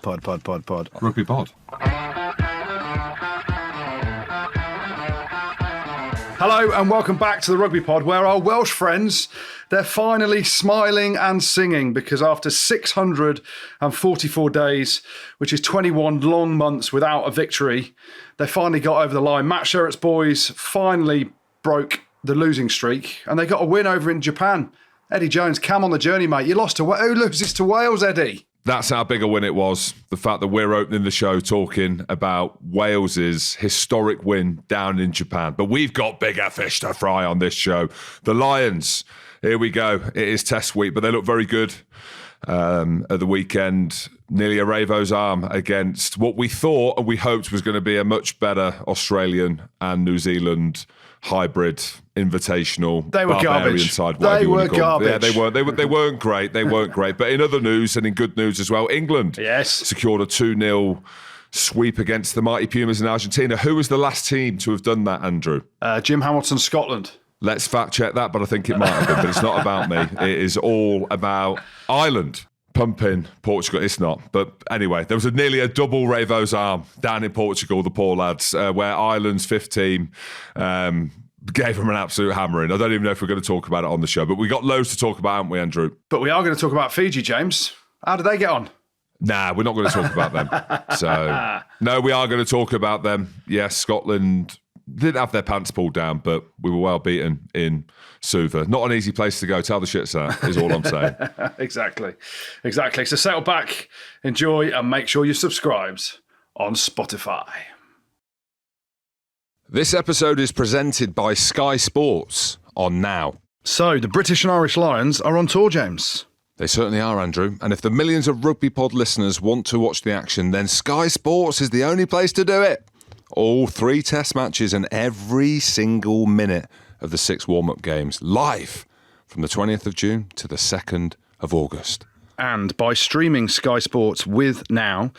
Pod. Rugby pod. Hello and welcome back to the Rugby Pod, where our Welsh friends, they're finally smiling and singing because after 644 days, which is 21 long months without a victory, they finally got over the line. Matt Sherratt's boys finally broke the losing streak and they got a win over in Japan. Eddie Jones, come on the journey, mate. You lost to who loses to Wales, Eddie? That's how big a win it was. The fact that we're opening the show talking about Wales's historic win down in Japan. But we've got bigger fish to fry on this show. The Lions, here we go. It is test week, but they look very good at the weekend. Nearly a Ravo's arm against what we thought and we hoped was going to be a much better Australian and New Zealand hybrid invitational. They were garbage. Side, they were garbage. Yeah, they weren't great. They weren't great. But in other news and in good news as well, England secured a 2-0 sweep against the mighty Pumas in Argentina. Who was the last team to have done that, Andrew? Jim Hamilton's Scotland. Let's fact check that, but I think it might have been. But it's not about me. It is all about Ireland pumping Portugal. It's not. But anyway, there was nearly a double Ravo's arm down in Portugal, the poor lads, where Ireland's fifth team gave them an absolute hammering. I don't even know if we're going to talk about it on the show, but we got loads to talk about, haven't we, Andrew? But we are going to talk about Fiji, James. How did they get on? Nah, we're not going to talk about them. So, no, we are going to talk about them. Yes, Scotland didn't have their pants pulled down, but we were well beaten in Suva. Not an easy place to go. Tell the shits that is all I'm saying. Exactly. So settle back, enjoy, and make sure you subscribe on Spotify. This episode is presented by Sky Sports on Now. So the British and Irish Lions are on tour, James. They certainly are, Andrew. And if the millions of Rugby Pod listeners want to watch the action, then Sky Sports is the only place to do it. All 3 test matches and every single minute of the 6 warm-up games, live from the 20th of June to the 2nd of August. And by streaming Sky Sports with Now,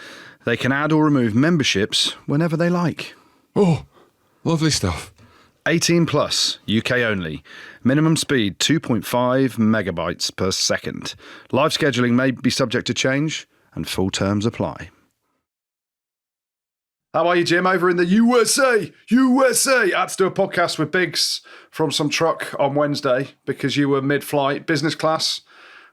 they can add or remove memberships whenever they like. Oh, lovely stuff. 18 plus, UK only. Minimum speed 2.5 megabytes per second. Live scheduling may be subject to change and full terms apply. How are you, Jim, over in the USA? I had to do a podcast with Biggs from some truck on Wednesday because you were mid-flight, business class,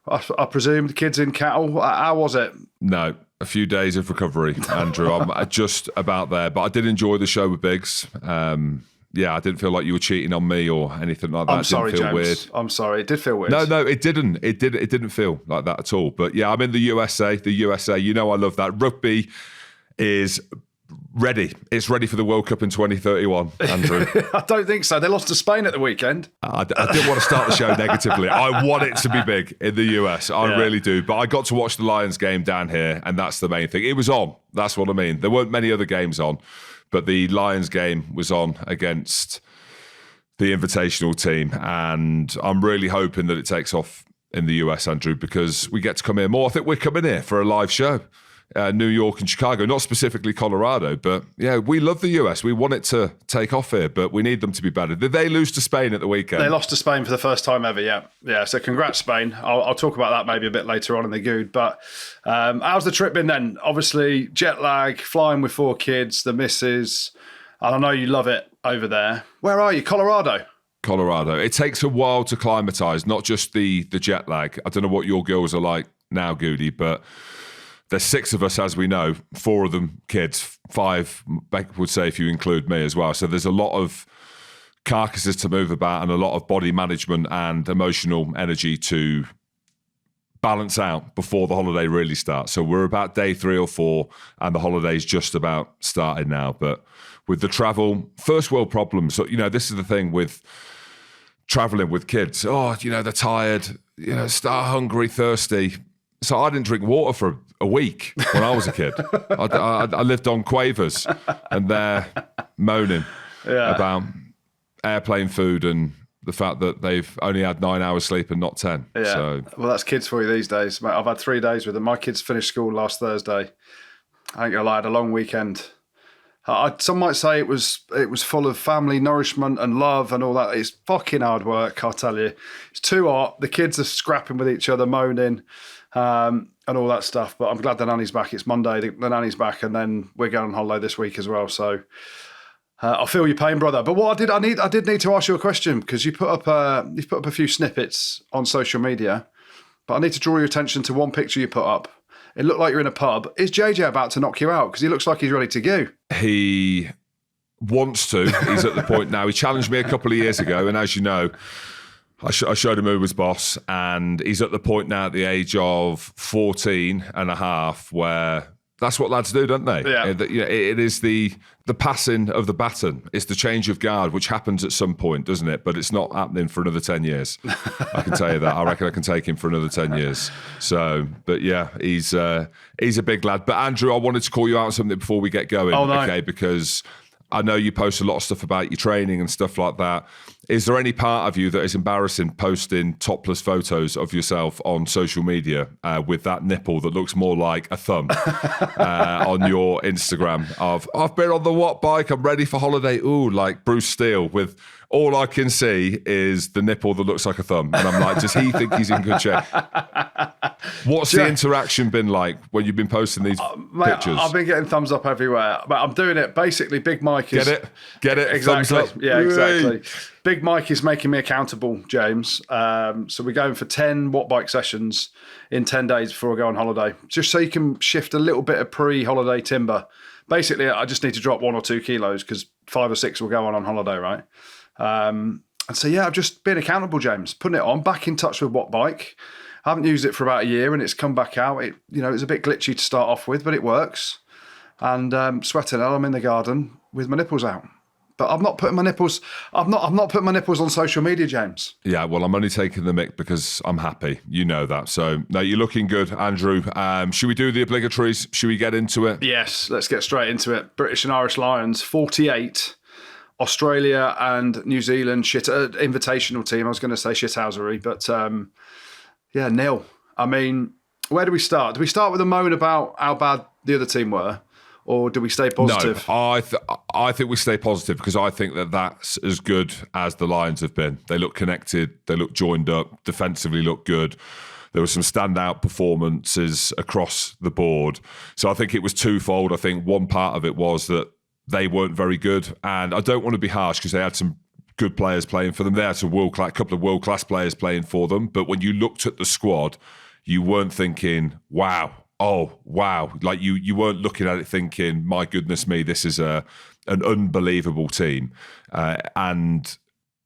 I presume, the kids in cattle. How was it? No, a few days of recovery, Andrew. I'm just about there. But I did enjoy the show with Biggs. Yeah, I didn't feel like you were cheating on me or anything like that. I'm sorry, it didn't feel James. weird. I'm sorry. It did feel weird. No, it didn't. It didn't feel like that at all. But yeah, I'm in the USA. The USA, you know I love that. Rugby is ready. It's ready for the World Cup in 2031, Andrew. I don't think so. They lost to Spain at the weekend. I didn't want to start the show negatively. I want it to be big in the US. I really do. But I got to watch the Lions game down here, and that's the main thing. It was on. That's what I mean. There weren't many other games on, but the Lions game was on against the invitational team, and I'm really hoping that it takes off in the US, Andrew, because we get to come here more. I think we're coming here for a live show. New York and Chicago, not specifically Colorado, but yeah, we love the US. We want it to take off here, but we need them to be better. Did they lose to Spain at the weekend? They lost to Spain for the first time ever, yeah. So congrats, Spain. I'll talk about that maybe a bit later on in the Goode. But how's the trip been then? Obviously, jet lag, flying with 4 kids, the missus, and I know you love it over there. Where are you? Colorado? It takes a while to acclimatise, not just the jet lag. I don't know what your girls are like now, Goody, but there's 6 of us, as we know, 4 of them kids, 5, Beck would say, if you include me as well. So there's a lot of carcasses to move about and a lot of body management and emotional energy to balance out before the holiday really starts. So we're about day 3 or 4 and the holiday's just about started now. But with the travel, first world problems. So, this is the thing with traveling with kids. They're tired, star hungry, thirsty. So I didn't drink water for a week when I was a kid. I lived on Quavers and they're moaning about airplane food and the fact that they've only had 9 hours sleep and not 10. Yeah. So, well, that's kids for you these days, mate. I've had 3 days with them. My kids finished school last Thursday. I ain't gonna lie, I had a long weekend. Some might say it was full of family nourishment and love and all that. It's fucking hard work, I'll tell you. It's too hot. The kids are scrapping with each other, moaning. and all that stuff. But I'm glad the nanny's back. It's Monday, the nanny's back, and then we're going on holiday this week as well. So I feel your pain, brother. But what I did need to ask you a question, because you've put up a few snippets on social media. But I need to draw your attention to one picture you put up. It looked like you're in a pub. Is JJ about to knock you out? Because he looks like he's ready to go. He wants to. He's at the point now. He challenged me a couple of years ago, and as you know, I showed him who was boss, and he's at the point now at the age of 14 and a half where that's what lads do, don't they? Yeah. It is the passing of the baton. It's the change of guard, which happens at some point, doesn't it? But it's not happening for another 10 years. I can tell you that. I reckon I can take him for another 10 years. So, but yeah, he's a big lad. But Andrew, I wanted to call you out on something before we get going. Oh, no. Okay, because I know you post a lot of stuff about your training and stuff like that. Is there any part of you that is embarrassing posting topless photos of yourself on social media with that nipple that looks more like a thumb on your Instagram of, I've been on the what bike, I'm ready for holiday, ooh, like Bruce Steele, with all I can see is the nipple that looks like a thumb. And I'm like, does he think he's in good shape? What's the interaction been like when you've been posting these pictures? I've been getting thumbs up everywhere. But I'm doing it, basically, Big Mike is... Get it? Exactly. Thumbs up. Yeah, exactly. Big Mike is making me accountable, James. So we're going for 10 watt bike sessions in 10 days before I go on holiday, just so you can shift a little bit of pre-holiday timber. Basically, I just need to drop 1 or 2 kilos because 5 or 6 will go on holiday, right? And so, yeah, I've just been accountable, James, putting it on, back in touch with watt bike. I haven't used it for about a year and it's come back out. It's a bit glitchy to start off with, but it works. And sweating hell, I'm in the garden with my nipples out. But I'm not putting my nipples. I've not put my nipples on social media, James. Yeah, well, I'm only taking the mick because I'm happy. You know that. So no, you're looking good, Andrew. Should we do the obligatories? Should we get into it? Yes, let's get straight into it. British and Irish Lions 48, Australia and New Zealand invitational team. I was going to say shithousery, but yeah, 0. I mean, where do we start? Do we start with a moan about how bad the other team were? Or do we stay positive? No, I think we stay positive because I think that that's as good as the Lions have been. They look connected. They look joined up. Defensively look good. There were some standout performances across the board. So I think it was twofold. I think one part of it was that they weren't very good. And I don't want to be harsh because they had some good players playing for them. They had a couple of world-class players playing for them. But when you looked at the squad, you weren't thinking, wow. Oh, wow. Like you weren't looking at it thinking, my goodness me, this is an unbelievable team. I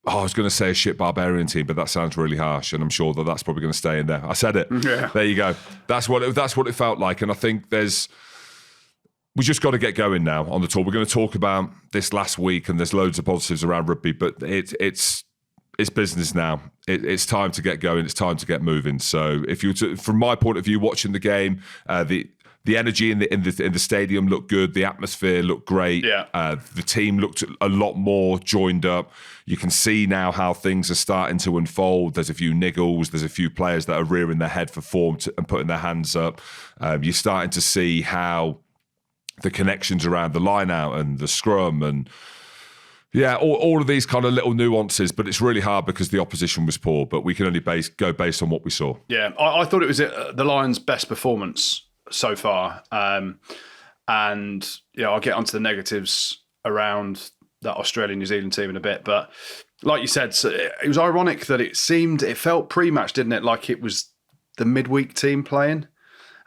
was going to say a shit barbarian team, but that sounds really harsh. And I'm sure that that's probably going to stay in there. I said it. Yeah. There you go. That's what it felt like. And I think we just got to get going now on the tour. We're going to talk about this last week and there's loads of positives around rugby, but it's business now. It's time to get going. It's time to get moving. So, from my point of view, watching the game, the energy in the stadium looked good. The atmosphere looked great. Yeah. The team looked a lot more joined up. You can see now how things are starting to unfold. There's a few niggles. There's a few players that are rearing their head for form and putting their hands up. You're starting to see how the connections around the line out and the scrum and yeah, all of these kind of little nuances, but it's really hard because the opposition was poor, but we can only go based on what we saw. Yeah, I thought it was the Lions' best performance so far. And, I'll get onto the negatives around that Australia-New Zealand team in a bit. But like you said, so it was ironic that it felt pre-match, didn't it? Like it was the midweek team playing.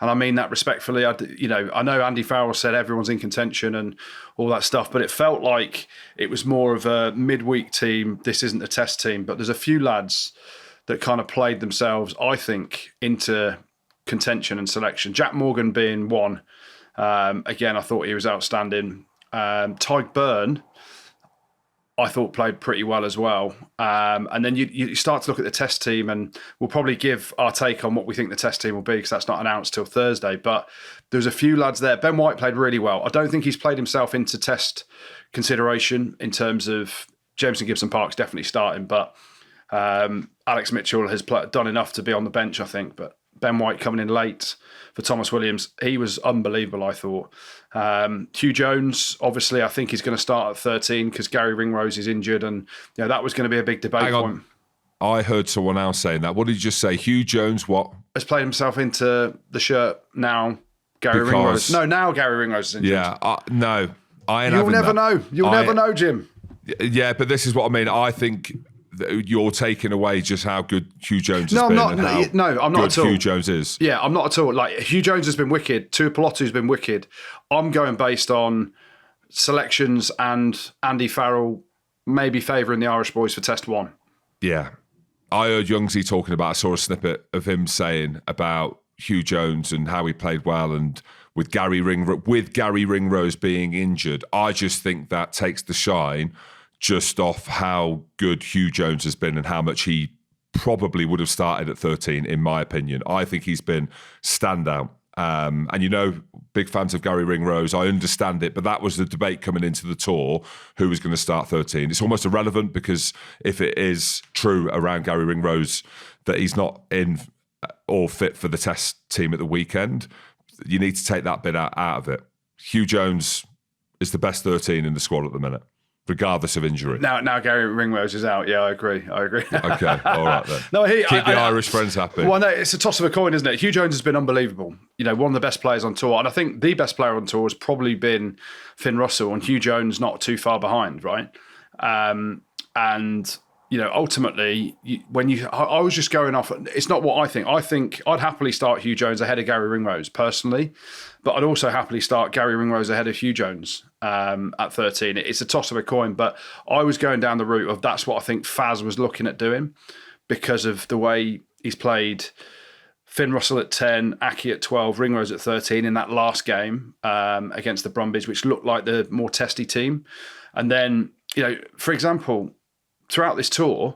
And I mean that respectfully. I know Andy Farrell said everyone's in contention and all that stuff, but it felt like it was more of a midweek team. This isn't a test team, but there's a few lads that kind of played themselves, I think, into contention and selection. Jack Morgan being one. Again, I thought he was outstanding. Tyke Byrne, I thought played pretty well as well. And then you start to look at the test team, and we'll probably give our take on what we think the test team will be because that's not announced till Thursday. But there's a few lads there. Ben White played really well. I don't think he's played himself into test consideration in terms of Jameson Gibson-Park's definitely starting, but Alex Mitchell has done enough to be on the bench, I think. But Ben White coming in late for Thomas Williams, he was unbelievable, I thought. Hugh Jones, obviously, I think he's going to start at 13 because Gary Ringrose is injured, and that was going to be a big debate point. I heard someone else saying that. What did you just say? Hugh Jones, what? Has played himself into the shirt now. Gary Ringrose. No, now Gary Ringrose is injured. Yeah, no. I ain't You'll having never that. know. You'll never know, Jim. Yeah, but this is what I mean. I think that you're taking away just how good Hugh Jones has No, been. I'm not. No, I'm not at all. Hugh Jones is. Yeah, I'm not at all. Like, Hugh Jones has been wicked. Tuipulotu's been wicked. I'm going based on selections and Andy Farrell maybe favouring the Irish boys for Test 1. Yeah. I heard Youngsy talking about, I saw a snippet of him saying about Hugh Jones and how he played well, and with Gary Ringrose being injured, I just think that takes the shine just off how good Hugh Jones has been and how much he probably would have started at 13, in my opinion. I think he's been standout. And big fans of Gary Ringrose, I understand it, but that was the debate coming into the tour, who was going to start 13. It's almost irrelevant, because if it is true around Gary Ringrose that he's not in or fit for the Test team at the weekend, you need to take that bit out of it. Hugh Jones is the best 13 in the squad at the minute, regardless of injury. Now Gary Ringrose is out. Yeah, I agree. Okay, all right then. No, Keep the Irish friends happy. Well, no, it's a toss of a coin, isn't it? Hugh Jones has been unbelievable. One of the best players on tour. And I think the best player on tour has probably been Finn Russell, and Hugh Jones not too far behind, right? Ultimately, I was just going off, it's not what I think. I think I'd happily start Hugh Jones ahead of Gary Ringrose personally, but I'd also happily start Gary Ringrose ahead of Hugh Jones at 13. It's a toss of a coin, but I was going down the route of that's what I think Faz was looking at doing, because of the way he's played Finn Russell at 10, Aki at 12, Ringrose at 13 in that last game against the Brumbies, which looked like the more testy team. And then, for example, throughout this tour,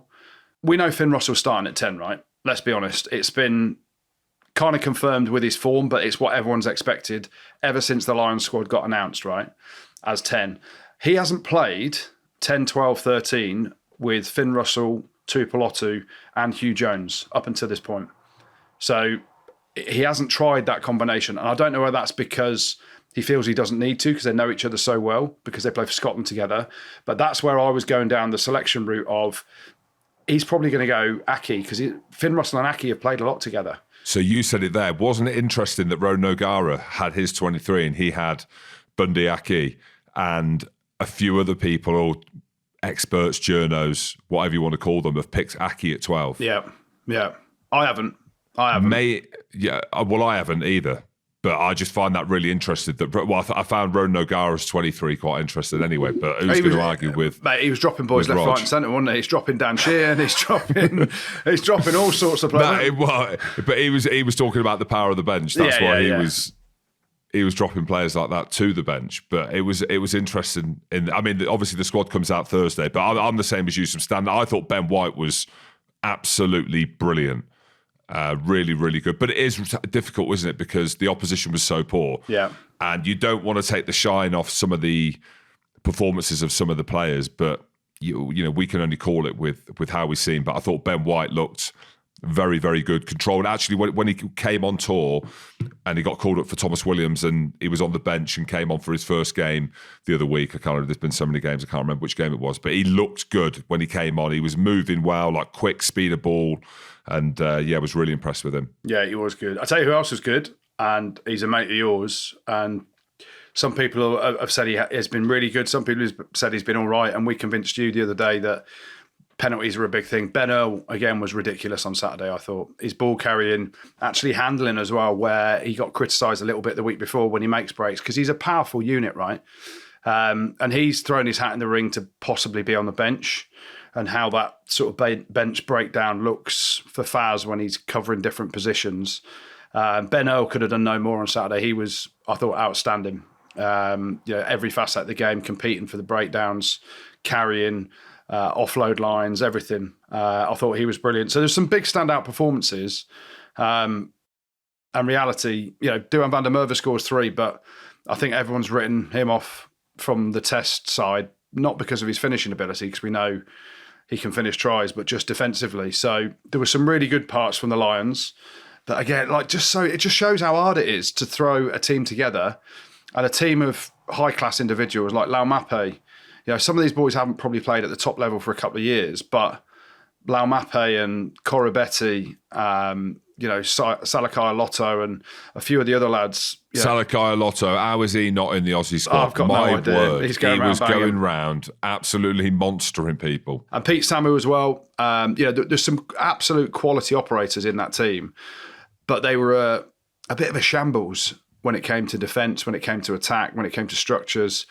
we know Finn Russell's starting at 10, right? Let's be honest. It's been kind of confirmed with his form, but it's what everyone's expected ever since the Lions squad got announced, right? As 10. He hasn't played 10, 12, 13 with Finn Russell, Tuipulotu and Hugh Jones up until this point. So he hasn't tried that combination. And I don't know whether that's because he feels he doesn't need to, because they know each other so well, because they play for Scotland together. But that's where I was going down the selection route of, he's probably going to go Aki, because Finn Russell and Aki have played a lot together. So you said it there. Wasn't it interesting that Ronan O'Gara had his 23 and he had Bundy Aki and a few other people, or experts, journos, whatever you want to call them, have picked Aki at 12? Yeah. I haven't. I haven't either. But I just find that really interesting. I found Ronan O'Gara's 23 quite interesting anyway. But who's going to argue with? Mate, he was dropping boys left, right, and centre, wasn't he? He's dropping Dan Sheehan. He's dropping all sorts of players. But he was talking about the power of the bench. That's why he was dropping players like that to the bench. But it was interesting. Obviously the squad comes out Thursday, but I'm the same as you. Some standard. I thought Ben White was absolutely brilliant. Really, really good. But it is difficult, isn't it? Because the opposition was so poor. Yeah. And you don't want to take the shine off some of the performances of some of the players, but we can only call it with how we've seen. But I thought Ben White looked very, very good. Controlled. Actually, when he came on tour and he got called up for Thomas Williams and he was on the bench and came on for his first game the other week. I can't remember. There's been so many games, I can't remember which game it was. But he looked good when he came on. He was moving well, like quick speed of ball. And I was really impressed with him. Yeah, he was good. I'll tell you who else was good, and he's a mate of yours. And some people have said he has been really good. Some people have said he's been all right. And we convinced you the other day that penalties are a big thing. Ben Earl, again, was ridiculous on Saturday, I thought. His ball carrying, actually handling as well, where he got criticised a little bit the week before when he makes breaks, because he's a powerful unit, right? And he's thrown his hat in the ring to possibly be on the bench. And how that sort of bench breakdown looks for Faz when he's covering different positions. Ben Earl could have done no more on Saturday. He was, I thought, outstanding. Every facet of the game, competing for the breakdowns, carrying, offload lines, everything. I thought he was brilliant. So there's some big standout performances. And reality, Duhan van der Merwe scores 3, but I think everyone's written him off from the Test side, not because of his finishing ability, because we know he can finish tries, but just defensively. So there were some really good parts from the Lions. But again, it just shows how hard it is to throw a team together, and a team of high-class individuals like Lau Mape. Some of these boys haven't probably played at the top level for a couple of years, but Laumape and Corabetti, Salakai Lotto and a few of the other lads. Salakai Lotto, how is he not in the Aussie squad? I've got no idea. Word, he was going round, absolutely monstering people. And Pete Samu as well. There's some absolute quality operators in that team, but they were a bit of a shambles when it came to defence, when it came to attack, when it came to structures.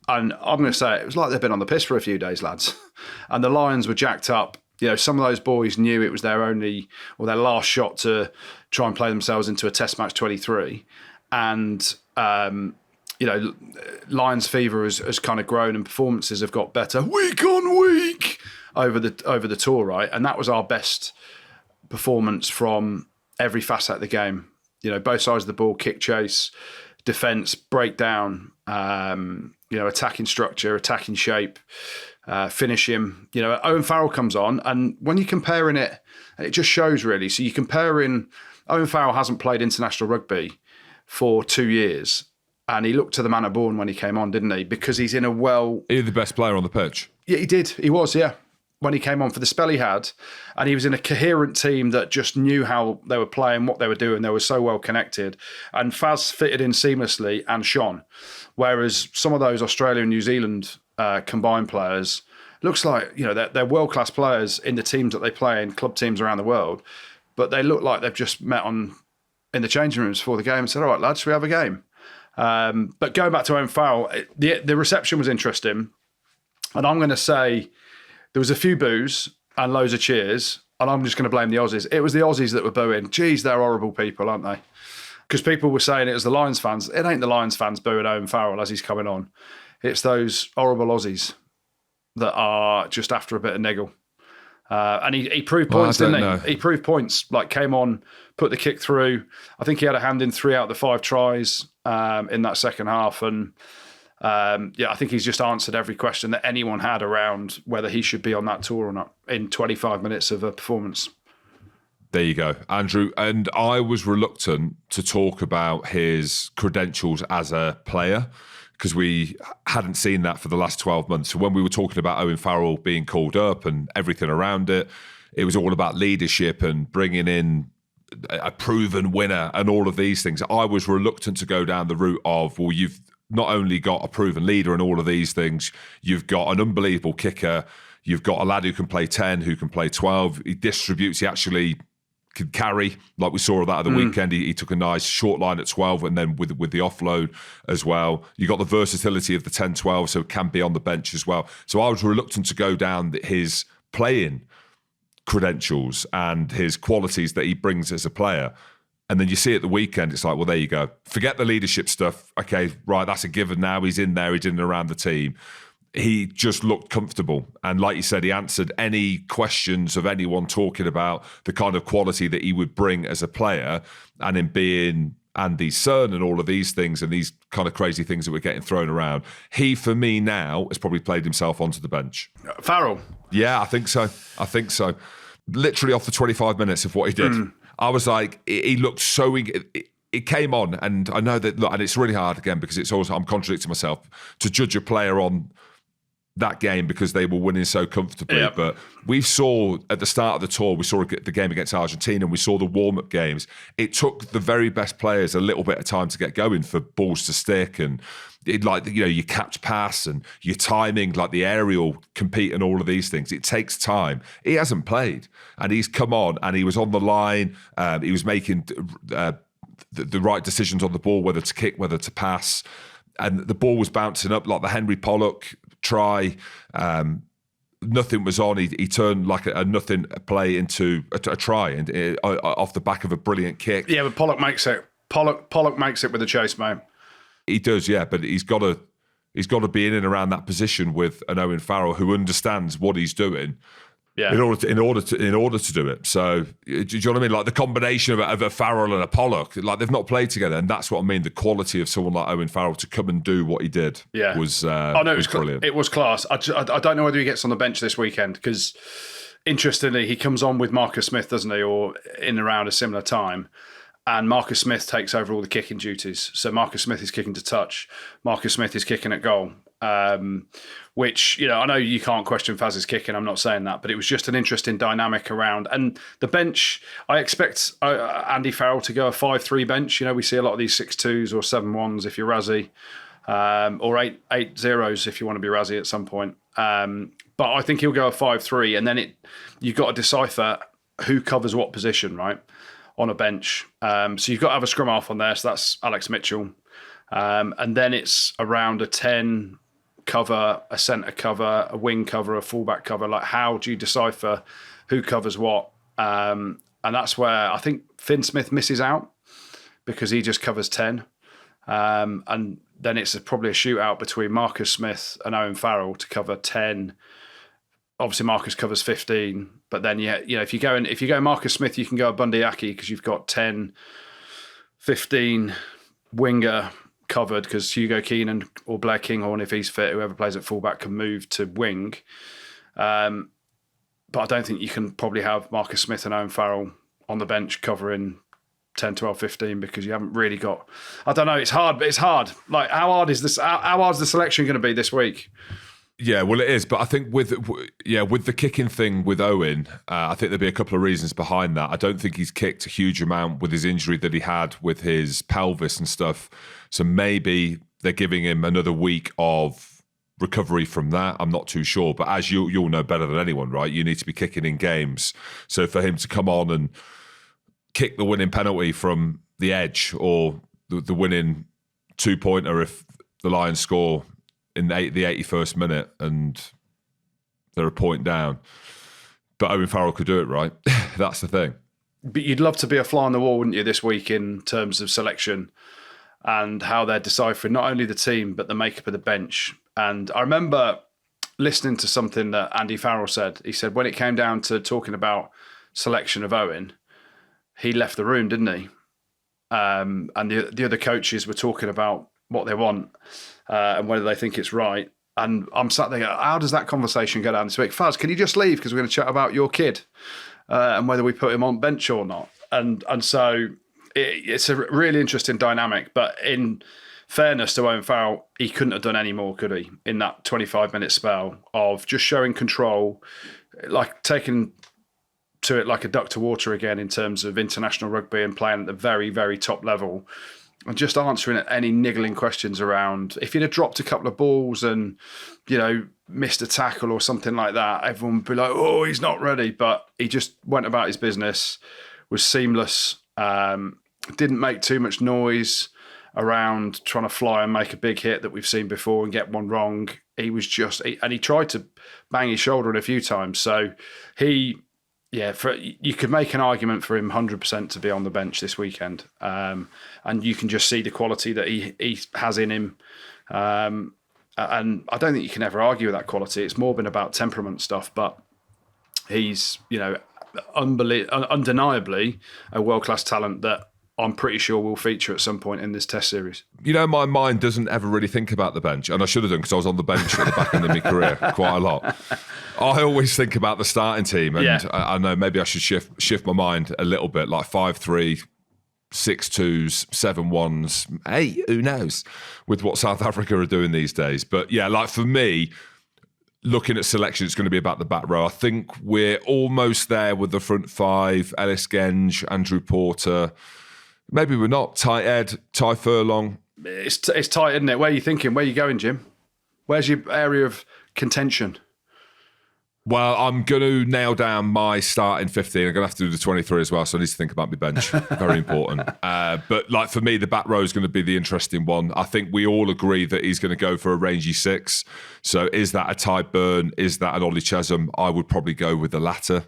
And I'm going to say it was like they've been on the piss for a few days, lads. And the Lions were jacked up. Some of those boys knew it was their last shot to try and play themselves into a Test match 23. And, Lions fever has kind of grown and performances have got better week on week over the tour, right? And that was our best performance from every facet of the game. Both sides of the ball, kick chase, defence, breakdown, attacking structure, attacking shape. Finish him. Owen Farrell comes on, and when you're comparing it just shows really. So you're comparing, Owen Farrell hasn't played international rugby for 2 years, and he looked to the manner born when he came on, didn't he? Because he's in a He's the best player on the pitch. Yeah, he did. He was, yeah. When he came on for the spell he had, and he was in a coherent team that just knew how they were playing, what they were doing. They were so well connected, and Faz fitted in seamlessly and shone. Whereas some of those Australia and New Zealand combined players, looks like they're world-class players in the teams that they play in, club teams around the world, but they look like they've just met in the changing rooms before the game and said, all right, lads, should we have a game? But going back to Owen Farrell, the reception was interesting, and I'm going to say there was a few boos and loads of cheers, and I'm just going to blame the Aussies. It was the Aussies that were booing. Geez, they're horrible people, aren't they? Because people were saying it was the Lions fans. It ain't the Lions fans booing Owen Farrell as he's coming on. It's those horrible Aussies that are just after a bit of niggle. And he proved points, didn't he? Know. He proved points, came on, put the kick through. I think he had a hand in 3 out of the 5 tries in that second half. And I think he's just answered every question that anyone had around whether he should be on that tour or not in 25 minutes of a performance. There you go, Andrew. And I was reluctant to talk about his credentials as a player because we hadn't seen that for the last 12 months. So when we were talking about Owen Farrell being called up and everything around it, it was all about leadership and bringing in a proven winner and all of these things. I was reluctant to go down the route of, well, you've not only got a proven leader and all of these things, you've got an unbelievable kicker, you've got a lad who can play 10, who can play 12, he distributes, he actually can carry, like we saw that at the weekend. He took a nice short line at 12 and then with the offload as well. You got the versatility of the 10-12, so it can be on the bench as well. So I was reluctant to go down his playing credentials and his qualities that he brings as a player. And then you see at the weekend, it's like, well, there you go. Forget the leadership stuff. Okay, right, that's a given now. He's in there, he's in and around the team. He just looked comfortable. And like you said, he answered any questions of anyone talking about the kind of quality that he would bring as a player and in being Andy's son and all of these things and these kind of crazy things that were getting thrown around. He, for me now, has probably played himself onto the bench. Farrell? Yeah, I think so. Literally off the 25 minutes of what he did. I was like, he looked so... It came on, and I know that, look, and it's really hard again because it's also, I'm contradicting myself, to judge a player on that game because they were winning so comfortably. Yep. But we saw at the start of the tour, we saw the game against Argentina, and we saw the warm-up games. It took the very best players a little bit of time to get going for balls to stick, and your catch pass and your timing, like the aerial compete and all of these things. It takes time. He hasn't played, and he's come on, and he was on the line. He was making the right decisions on the ball, whether to kick, whether to pass, and the ball was bouncing up like the Henry Pollock try. Nothing was on. He turned like a nothing play into a try, and off the back of a brilliant kick. Yeah, but Pollock makes it. Pollock makes it with the chase, mate. He does, yeah, but he's got to be in and around that position with an Owen Farrell who understands what he's doing. Yeah. In order to do it. So do you know what I mean? Like the combination of a Farrell and a Pollock, like they've not played together, and that's what I mean. The quality of someone like Owen Farrell to come and do what he did was brilliant. It was class. I don't know whether he gets on the bench this weekend because, interestingly, he comes on with Marcus Smith, doesn't he, or in around a similar time. and Marcus Smith takes over all the kicking duties. So Marcus Smith is kicking to touch. Marcus Smith is kicking at goal. Which, I know you can't question Faz's kicking, I'm not saying that, but it was just an interesting dynamic around. And the bench, I expect Andy Farrell to go a 5-3 bench. We see a lot of these 6-2s or 7-1s if you're Razzie, or 8-0s if you want to be Razzie at some point. But I think he'll go a 5-3, and then you've got to decipher who covers what position, right, on a bench. So you've got to have a scrum half on there, so that's Alex Mitchell. And then it's around a 10 cover, a centre cover, a wing cover, a fullback cover. Like, how do you decipher who covers what? And that's where I think Finn Smith misses out because he just covers 10. And then it's probably a shootout between Marcus Smith and Owen Farrell to cover 10. Obviously, Marcus covers 15, but then if you go Marcus Smith, you can go Bundy Aki because you've got 10, 15 winger covered because Hugo Keenan or Blair Kinghorn, if he's fit, whoever plays at fullback can move to wing. But I don't think you can probably have Marcus Smith and Owen Farrell on the bench covering 10, 12, 15 because you haven't really got. I don't know. It's hard, but it's hard. Like, how hard is this? How hard's the selection going to be this week? Yeah, well, it is. But I think with the kicking thing with Owen, I think there'll be a couple of reasons behind that. I don't think he's kicked a huge amount with his injury that he had with his pelvis and stuff. So maybe they're giving him another week of recovery from that. I'm not too sure. But as you'll know better than anyone, right? You need to be kicking in games. So for him to come on and kick the winning penalty from the edge or the winning 2-pointer if the Lions score in the 81st minute and they're a point down. But Owen Farrell could do it, right? That's the thing. But you'd love to be a fly on the wall, wouldn't you, this week in terms of selection and how they're deciphering not only the team, but the makeup of the bench. And I remember listening to something that Andy Farrell said. He said when it came down to talking about selection of Owen, he left the room, didn't he? And the other coaches were talking about what they want and whether they think it's right. And I'm sat there, how does that conversation go down this week? Faz, can you just leave because we're going to chat about your kid and whether we put him on bench or not? And so it's a really interesting dynamic. But in fairness to Owen Farrell, he couldn't have done any more, could he, in that 25-minute spell of just showing control, like taking to it like a duck to water again in terms of international rugby and playing at the very, very top level. And just answering any niggling questions around if he'd have dropped a couple of balls and, missed a tackle or something like that, everyone would be like, oh, he's not ready. But he just went about his business, was seamless, didn't make too much noise around trying to fly and make a big hit that we've seen before and get one wrong. He was and he tried to bang his shoulder in a few times. So you could make an argument for him 100% to be on the bench this weekend. And you can just see the quality that he has in him. And I don't think you can ever argue with that quality. It's more been about temperament stuff, but he's, undeniably a world-class talent that I'm pretty sure will feature at some point in this test series. My mind doesn't ever really think about the bench, and I should have done because I was on the bench at the back end of my career quite a lot. I always think about the starting team, and I know maybe I should shift my mind a little bit, like 5-3, 6-2s, 7-1s, 8, who knows, with what South Africa are doing these days. But yeah, like for me, looking at selection, it's going to be about the back row. I think we're almost there with the front five, Ellis Genge, Andrew Porter. Maybe we're not. Tight Ed, Ty Furlong. It's tight, isn't it? Where are you thinking? Where are you going, Jim? Where's your area of contention? Well, I'm going to nail down my starting 15. I'm going to have to do the 23 as well, so I need to think about my bench. Very important. But like for me, the back row is going to be the interesting one. I think we all agree that he's going to go for a rangy 6. So is that a Ty Byrne? Is that an Ollie Chesham? I would probably go with the latter.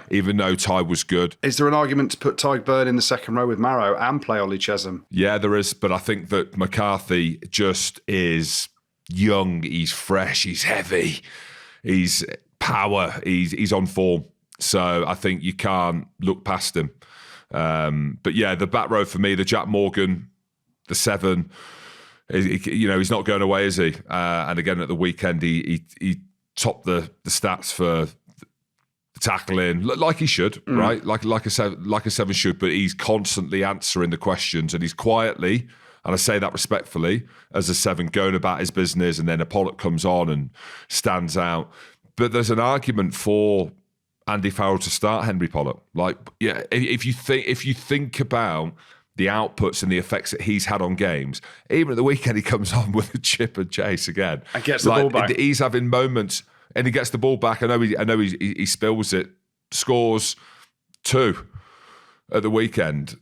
Even though Ty was good. Is there an argument to put Ty Byrne in the second row with Marrow and play Ollie Chesham? Yeah, there is. But I think that McCarthy just is young. He's fresh. He's heavy. He's power. He's on form. So I think you can't look past him. But yeah, the back row for me, the Jack Morgan, the 7, he's not going away, is he? And again, at the weekend, he topped the stats for tackling like he should, right? Like a seven should, but he's constantly answering the questions, and he's quietly, and I say that respectfully, as a seven going about his business, and then a Pollock comes on and stands out. But there's an argument for Andy Farrell to start Henry Pollock. Like, yeah, if you think about the outputs and the effects that he's had on games, even at the weekend he comes on with a chip and chase again and gets the ball back. He's having moments, and he gets the ball back. I know he spills it, scores 2 at the weekend.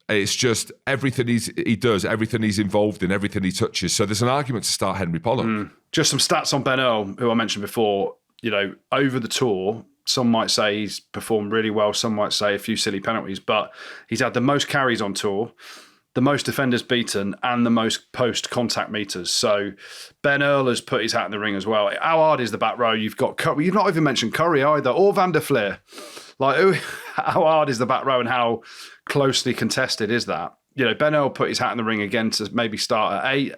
It's just everything he does, everything he's involved in, everything he touches. So there's an argument to start Henry Pollock. Just some stats on Ben Earl, who I mentioned before. You know, over the tour, some might say he's performed really well. Some might say a few silly penalties, but he's had the most carries on tour, the most defenders beaten, and the most post-contact meters. So Ben Earl has put his hat in the ring as well. How hard is the back row? You've got Curry. You've not even mentioned Curry either, or Van der Fleer. Like, how hard is the back row, and how closely contested is that? You know, Ben Earl put his hat in the ring again to maybe start at 8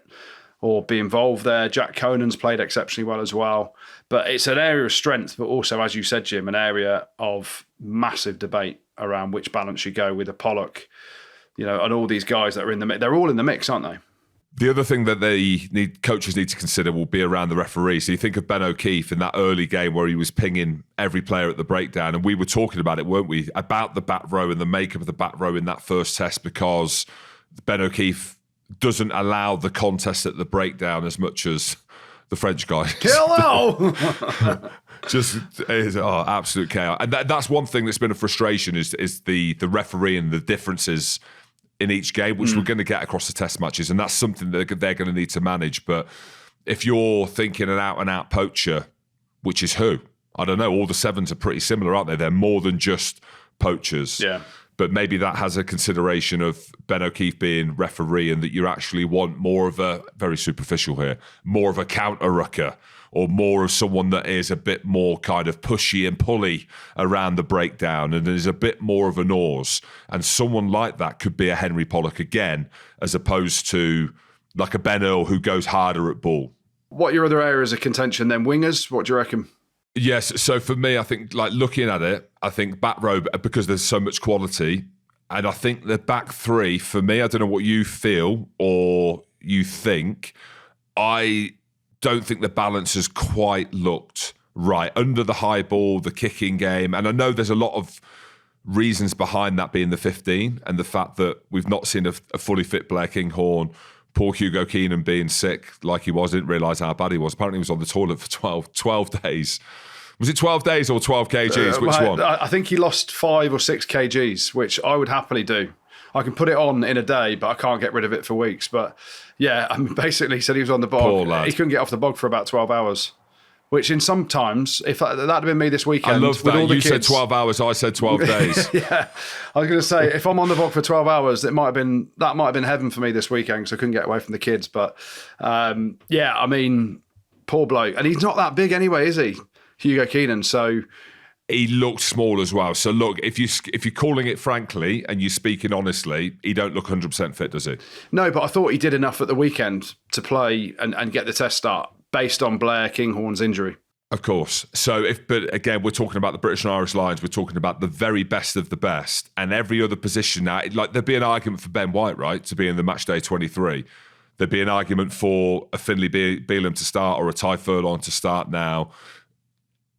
or be involved there. Jack Conan's played exceptionally well as well. But it's an area of strength, but also, as you said, Jim, an area of massive debate around which balance you go with a Pollock, you know, and all these guys that are in the mix. They're all in the mix, aren't they? The other thing that coaches need to consider will be around the referee. So you think of Ben O'Keefe in that early game where he was pinging every player at the breakdown, and we were talking about it, weren't we, about the back row and the makeup of the back row in that first test, because Ben O'Keefe doesn't allow the contest at the breakdown as much as the French guys. Hello! Just absolute chaos. And that's one thing that's been a frustration is the referee and the differences in each game, which we're going to get across the test matches. And that's something that they're going to need to manage. But if you're thinking an out-and-out poacher, which is who? I don't know. All the sevens are pretty similar, aren't they? They're more than just poachers. Yeah. But maybe that has a consideration of Ben O'Keefe being referee, and that you actually want more of a, very superficial here, more of a counter-rucker, or more of someone that is a bit more kind of pushy and pulley around the breakdown and is a bit more of a nose. And someone like that could be a Henry Pollock again, as opposed to like a Ben Earl who goes harder at ball. What are your other areas of contention then? Wingers, what do you reckon? Yes, so for me, I think, like, looking at it, I think back row, because there's so much quality, and I think the back three, for me, I don't know what you feel or you think, I don't think the balance has quite looked right. Under the high ball, the kicking game, and I know there's a lot of reasons behind that being the 15, and the fact that we've not seen a fully fit Blair Kinghorn. Poor Hugo Keenan being sick like he was, didn't realise how bad he was. Apparently he was on the toilet for 12 days. Was it 12 days or 12 kgs? Which one? I think he lost 5 or 6 kgs, which I would happily do. I can put it on in a day, but I can't get rid of it for weeks. But yeah, I mean, basically he said he was on the bog. Poor lad. He couldn't get off the bog for about 12 hours. Which in some times, if that had been me this weekend, I love that. With all the you kids, said 12 hours, I said 12 days. Yeah, I was going to say, if I'm on the bog for 12 hours, that might have been heaven for me this weekend, because I couldn't get away from the kids. But yeah, I mean, poor bloke, and he's not that big anyway, is he, Hugo Keenan? So he looked small as well. So look, if you're calling it frankly and you're speaking honestly, he don't look 100% fit, does he? No, but I thought he did enough at the weekend to play and get the test start, based on Blair Kinghorn's injury. Of course. But again, we're talking about the British and Irish Lions. We're talking about the very best of the best, and every other position now. Like, there'd be an argument for Ben White, right, to be in the match day 23. There'd be an argument for a Finlay Bealham to start, or a Ty Furlong to start now.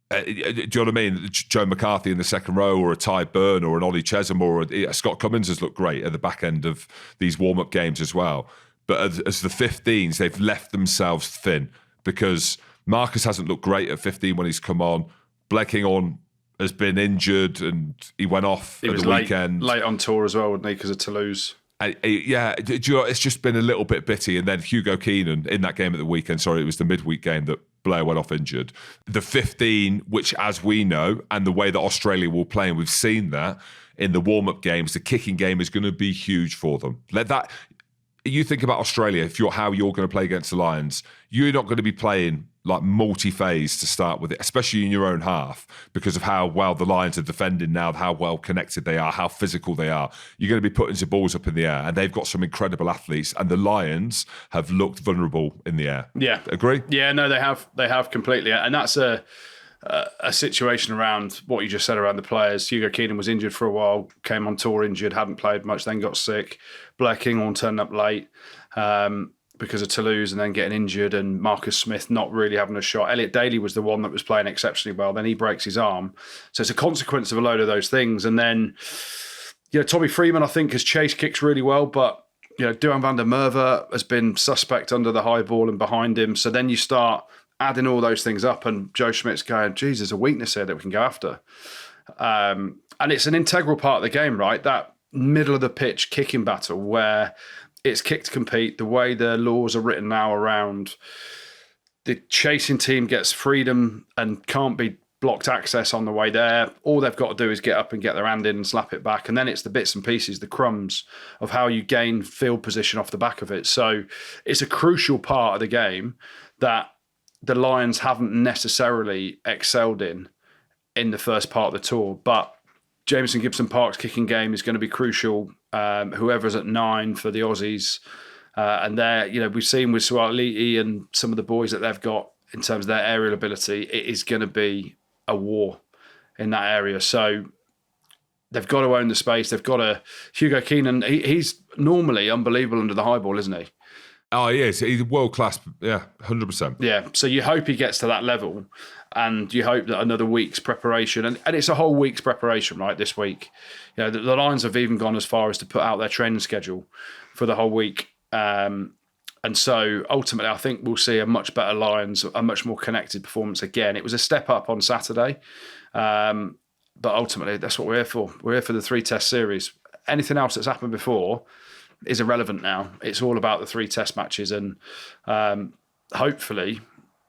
Do you know what I mean? Joe McCarthy in the second row, or a Ty Byrne, or an Ollie Chesham, or a Scott Cummins has looked great at the back end of these warm-up games as well. But as the 15s, they've left themselves thin, because Marcus hasn't looked great at 15 when he's come on. Blair Kinghorn has been injured, and he went off at the weekend. Late on tour as well, wasn't he, because of Toulouse? Yeah, it's just been a little bit bitty. And then Hugo Keenan in that game at the weekend, it was the midweek game that Blair went off injured. The 15, which, as we know, and the way that Australia will play, and we've seen that in the warm-up games, the kicking game is going to be huge for them. You think about Australia, how you're going to play against the Lions, you're not going to be playing like multi-phase to start with it, especially in your own half, because of how well the Lions are defending now, how well connected they are, how physical they are. You're going to be putting some balls up in the air, and they've got some incredible athletes, and the Lions have looked vulnerable in the air. Yeah. Agree? Yeah, no, they have completely. And that's a situation around what you just said around the players. Hugo Keenan was injured for a while, came on tour injured, hadn't played much, then got sick. Blair Kinghorn turned up late because of Toulouse and then getting injured, and Marcus Smith not really having a shot. Elliot Daly was the one that was playing exceptionally well. Then he breaks his arm. So it's a consequence of a load of those things. And then, Tommy Freeman, I think, has chased kicks really well, but Duhan van der Merwe has been suspect under the high ball and behind him. So then you start adding all those things up, and Joe Schmidt's going, geez, there's a weakness here that we can go after. And it's an integral part of the game, right? That middle of the pitch kicking battle where it's kick to compete, the way the laws are written now around the chasing team gets freedom and can't be blocked access on the way there. All they've got to do is get up and get their hand in and slap it back. And then it's the bits and pieces, the crumbs of how you gain field position off the back of it. So it's a crucial part of the game that the Lions haven't necessarily excelled in the first part of the tour. But Jameson Gibson Park's kicking game is going to be crucial. Whoever's at 9 for the Aussies. And there, we've seen with Suaalii and some of the boys that they've got in terms of their aerial ability, it is going to be a war in that area. So they've got to own the space. They've got to... Hugo Keenan, he's normally unbelievable under the high ball, isn't he? Oh, he is. He's world-class. Yeah, 100%. Yeah, so you hope he gets to that level, and you hope that another week's preparation, and it's a whole week's preparation, right, this week. The Lions have even gone as far as to put out their training schedule for the whole week. And so ultimately, I think we'll see a much better Lions, a much more connected performance again. It was a step up on Saturday, but ultimately, that's what we're here for. We're here for the 3-test series. Anything else that's happened before is irrelevant now. It's all about the 3 test matches, and hopefully,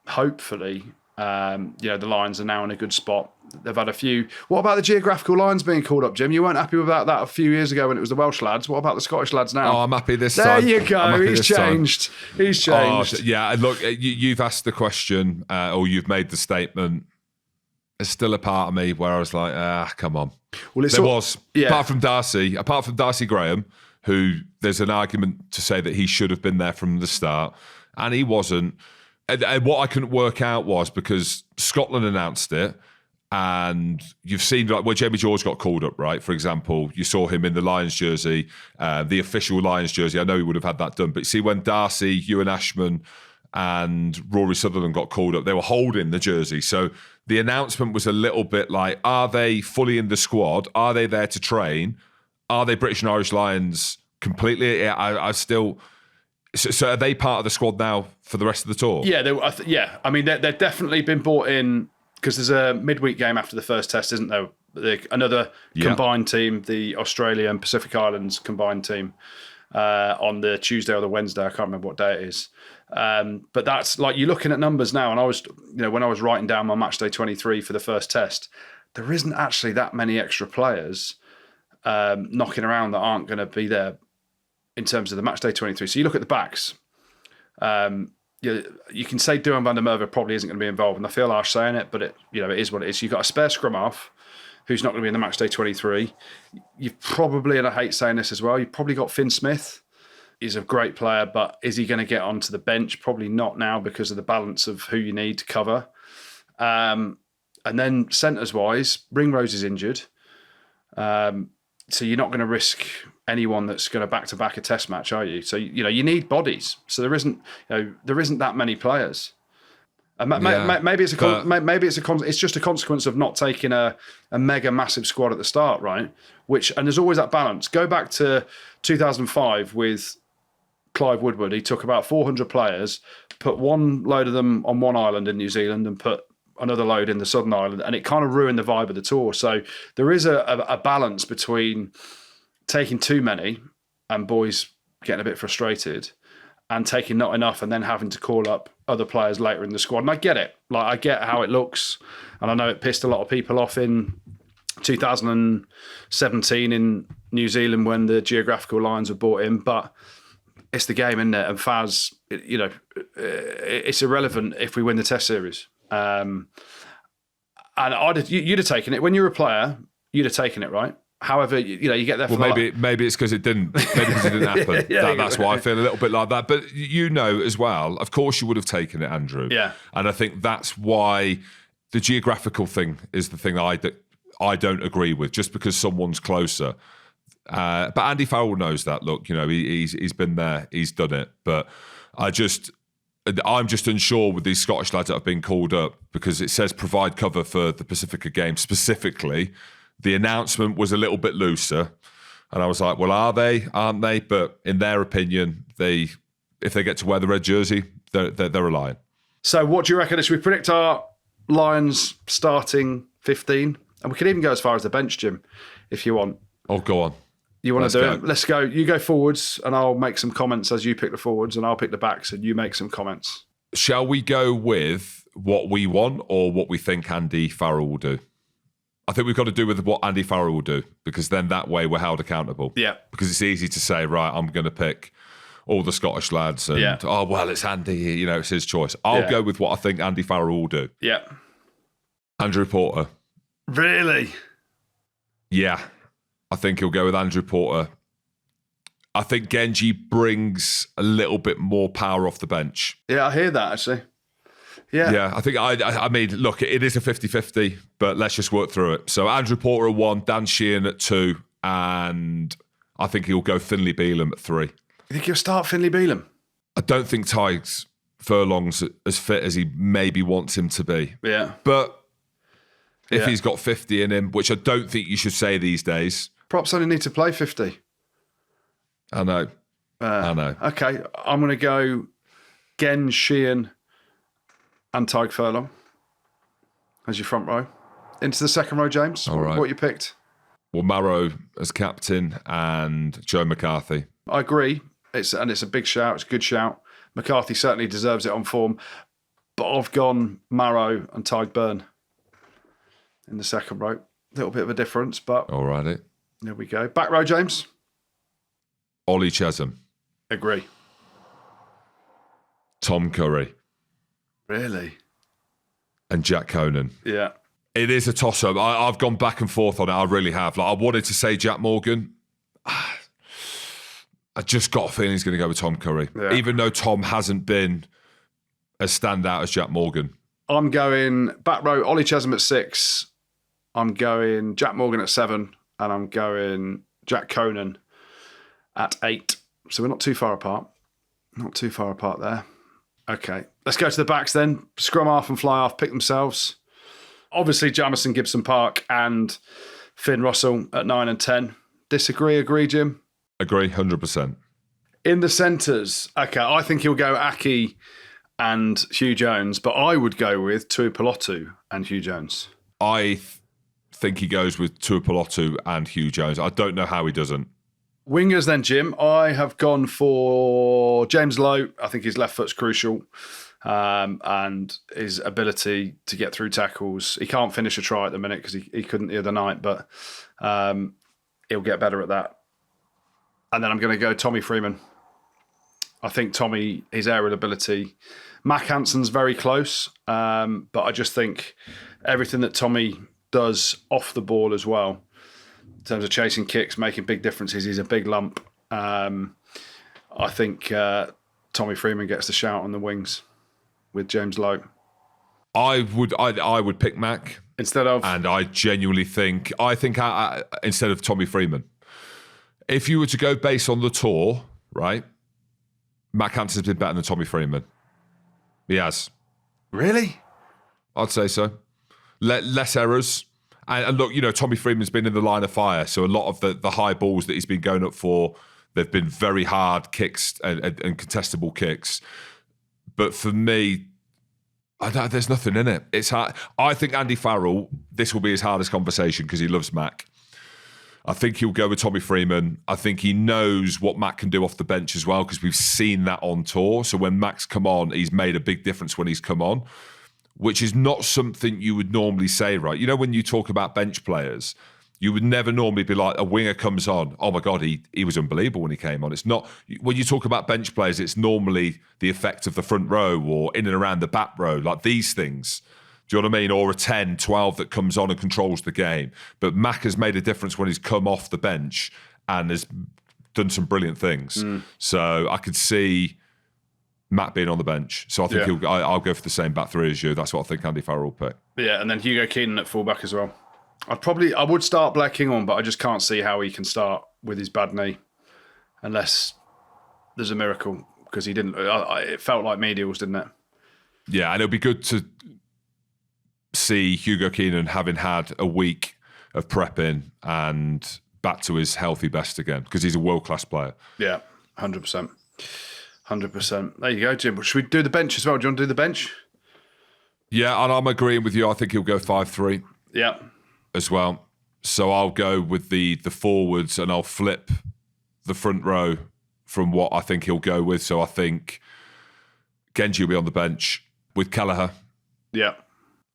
the Lions are now in a good spot. They've had a few. What about the geographical lines being called up, Jim? You weren't happy with that a few years ago when it was the Welsh lads. What about the Scottish lads now? Oh, I'm happy this time. There you go. He's changed. He's changed. Oh, yeah, look, you've asked the question, or you've made the statement. There's still a part of me where I was like, come on. Well, apart from Darcy Graham, who there's an argument to say that he should have been there from the start, and he wasn't. And what I couldn't work out was because Scotland announced it, and you've seen where Jamie George got called up, right? For example, you saw him in the Lions jersey, the official Lions jersey. I know he would have had that done, but see when Darcy, Ewan Ashman, and Rory Sutherland got called up, they were holding the jersey. So the announcement was a little bit like, are they fully in the squad? Are they there to train? Are they British and Irish Lions completely? I still... So are they part of the squad now for the rest of the tour? Yeah, I mean, they've definitely been brought in because there's a midweek game after the first test, isn't there? Another combined team, the Australia and Pacific Islands combined team on the Tuesday or the Wednesday. I can't remember what day it is. But that's like, you're looking at numbers now, and I was, when I was writing down my match day 23 for the first test, there isn't actually that many extra players knocking around that aren't going to be there in terms of the match day 23. So you look at the backs. You can say Duhan van der Merwe probably isn't going to be involved, and I feel harsh saying it, but it is what it is. You've got a spare scrum half who's not going to be in the match day 23. You've probably, and I hate saying this as well, you've probably got Finn Smith. He's a great player, but is he going to get onto the bench? Probably not now because of the balance of who you need to cover. And then centres-wise, Ringrose is injured. So you're not going to risk anyone that's going to back-to-back a test match, are you? So, you need bodies. So there isn't that many players. Maybe it's just a consequence of not taking a mega massive squad at the start, right? And there's always that balance. Go back to 2005 with Clive Woodward. He took about 400 players, put one load of them on one island in New Zealand and put another load in the Southern Island, and it kind of ruined the vibe of the tour. So there is a balance between taking too many and boys getting a bit frustrated, and taking not enough and then having to call up other players later in the squad. And I get it. I get how it looks, and I know it pissed a lot of people off in 2017 in New Zealand when the geographical lines were brought in, but it's the game, isn't it? And Faz, it's irrelevant if we win the test series. And you'd have taken it when you were a player. You'd have taken it, right? However, you get there. Well, maybe it's because it didn't. Maybe because it didn't happen. That's why I feel a little bit like that. But as well, of course you would have taken it, Andrew. Yeah. And I think that's why the geographical thing is the thing I don't agree with, just because someone's closer. But Andy Farrell knows that. Look, he's been there, he's done it. But I'm just unsure with these Scottish lads that have been called up, because it says provide cover for the Pacifica game specifically. The announcement was a little bit looser, and I was like, well, are they? Aren't they? But in their opinion, if they get to wear the red jersey, they're a Lion. So what do you reckon? Should we predict our Lions starting 15? And we could even go as far as the bench, Jim, if you want. Oh, go on. You want to do it? Let's go. You go forwards and I'll make some comments as you pick the forwards, and I'll pick the backs and you make some comments. Shall we go with what we want or what we think Andy Farrell will do? I think we've got to do with what Andy Farrell will do, because then that way we're held accountable. Yeah. Because it's easy to say, right, I'm going to pick all the Scottish lads and, oh, well, it's Andy, it's his choice. I'll go with what I think Andy Farrell will do. Yeah. Andrew Porter. Really? Yeah. I think he'll go with Andrew Porter. I think Genji brings a little bit more power off the bench. Yeah, I hear that, actually. Yeah. Yeah, I think, I mean, look, it is a 50-50, but let's just work through it. So Andrew Porter at 1, Dan Sheehan at 2, and I think he'll go Finlay Bealham at 3. You think he'll start Finlay Bealham? I don't think Tiggs Furlong's as fit as he maybe wants him to be. Yeah. But if he's got 50 in him, which I don't think you should say these days. Props only need to play 50. I know. Okay, I'm going to go Gen, Sheehan and Tig Furlong as your front row. Into the second row, James. All right. What you picked? Well, Marrow as captain and Joe McCarthy. I agree. It's a big shout. It's a good shout. McCarthy certainly deserves it on form. But I've gone Marrow and Tig Byrne in the second row. A little bit of a difference, but... Alrighty. There we go. Back row, James. Ollie Chesham. Agree. Tom Curry. Really? And Jack Conan. Yeah. It is a toss-up. I've gone back and forth on it. I really have. I wanted to say Jack Morgan. I just got a feeling he's going to go with Tom Curry. Yeah. Even though Tom hasn't been as standout as Jack Morgan. I'm going back row, Ollie Chesham at 6. I'm going Jack Morgan at 7. And I'm going Jack Conan at 8. So we're not too far apart. Not too far apart there. Okay, let's go to the backs then. Scrum half and fly half pick themselves. Obviously, Jamison, Gibson Park and Finn Russell at 9 and 10. Disagree, agree, Jim? Agree, 100%. In the centres, okay, I think he'll go Aki and Hugh Jones, but I would go with Tuipulotu and Hugh Jones. I think he goes with Tuipulotu and Hugh Jones. I don't know how he doesn't. Wingers then, Jim. I have gone for James Lowe. I think his left foot's crucial, and his ability to get through tackles. He can't finish a try at the minute because he couldn't the other night, but he'll get better at that. And then I'm going to go Tommy Freeman. I think Tommy, his aerial ability. Mac Hanson's very close, but I just think everything that Tommy does off the ball as well, in terms of chasing kicks, making big differences. He's a big lump. I think Tommy Freeman gets the shout on the wings with James Lowe. I would pick Mac instead of, and I genuinely think instead of Tommy Freeman. If you were to go based on the tour, right, Mac Hanson's been better than Tommy Freeman. He has. Really? I'd say so. Less errors. And look, Tommy Freeman's been in the line of fire, so a lot of the high balls that he's been going up for, they've been very hard kicks and contestable kicks. But for me, there's nothing in it. It's hard. I think Andy Farrell, this will be his hardest conversation because he loves Mac. I think he'll go with Tommy Freeman. I think he knows what Mac can do off the bench as well, because we've seen that on tour. So when Mac's come on, he's made a big difference when he's come on, which is not something you would normally say, right? When you talk about bench players, you would never normally be like, a winger comes on, oh my God, he was unbelievable when he came on. It's not, when you talk about bench players, it's normally the effect of the front row or in and around the back row, like these things. Do you know what I mean? Or a 10, 12 that comes on and controls the game. But Mac has made a difference when he's come off the bench and has done some brilliant things. So I could see Matt being on the bench. So I think I'll go for the same back three as you. That's what I think Andy Farrell will pick. Yeah, and then Hugo Keenan at fullback as well. I would start Blair King on, but I just can't see how he can start with his bad knee unless there's a miracle, because he didn't. It felt like medials, didn't it? Yeah, and it'll be good to see Hugo Keenan having had a week of prepping and back to his healthy best again, because he's a world-class player. Yeah, 100%. 100%. There you go, Jim. Should we do the bench as well? Do you want to do the bench? Yeah, and I'm agreeing with you. I think he'll go 5-3. Yeah. As well. So I'll go with the forwards and I'll flip the front row from what I think he'll go with. So I think Genji will be on the bench with Kelleher. Yeah.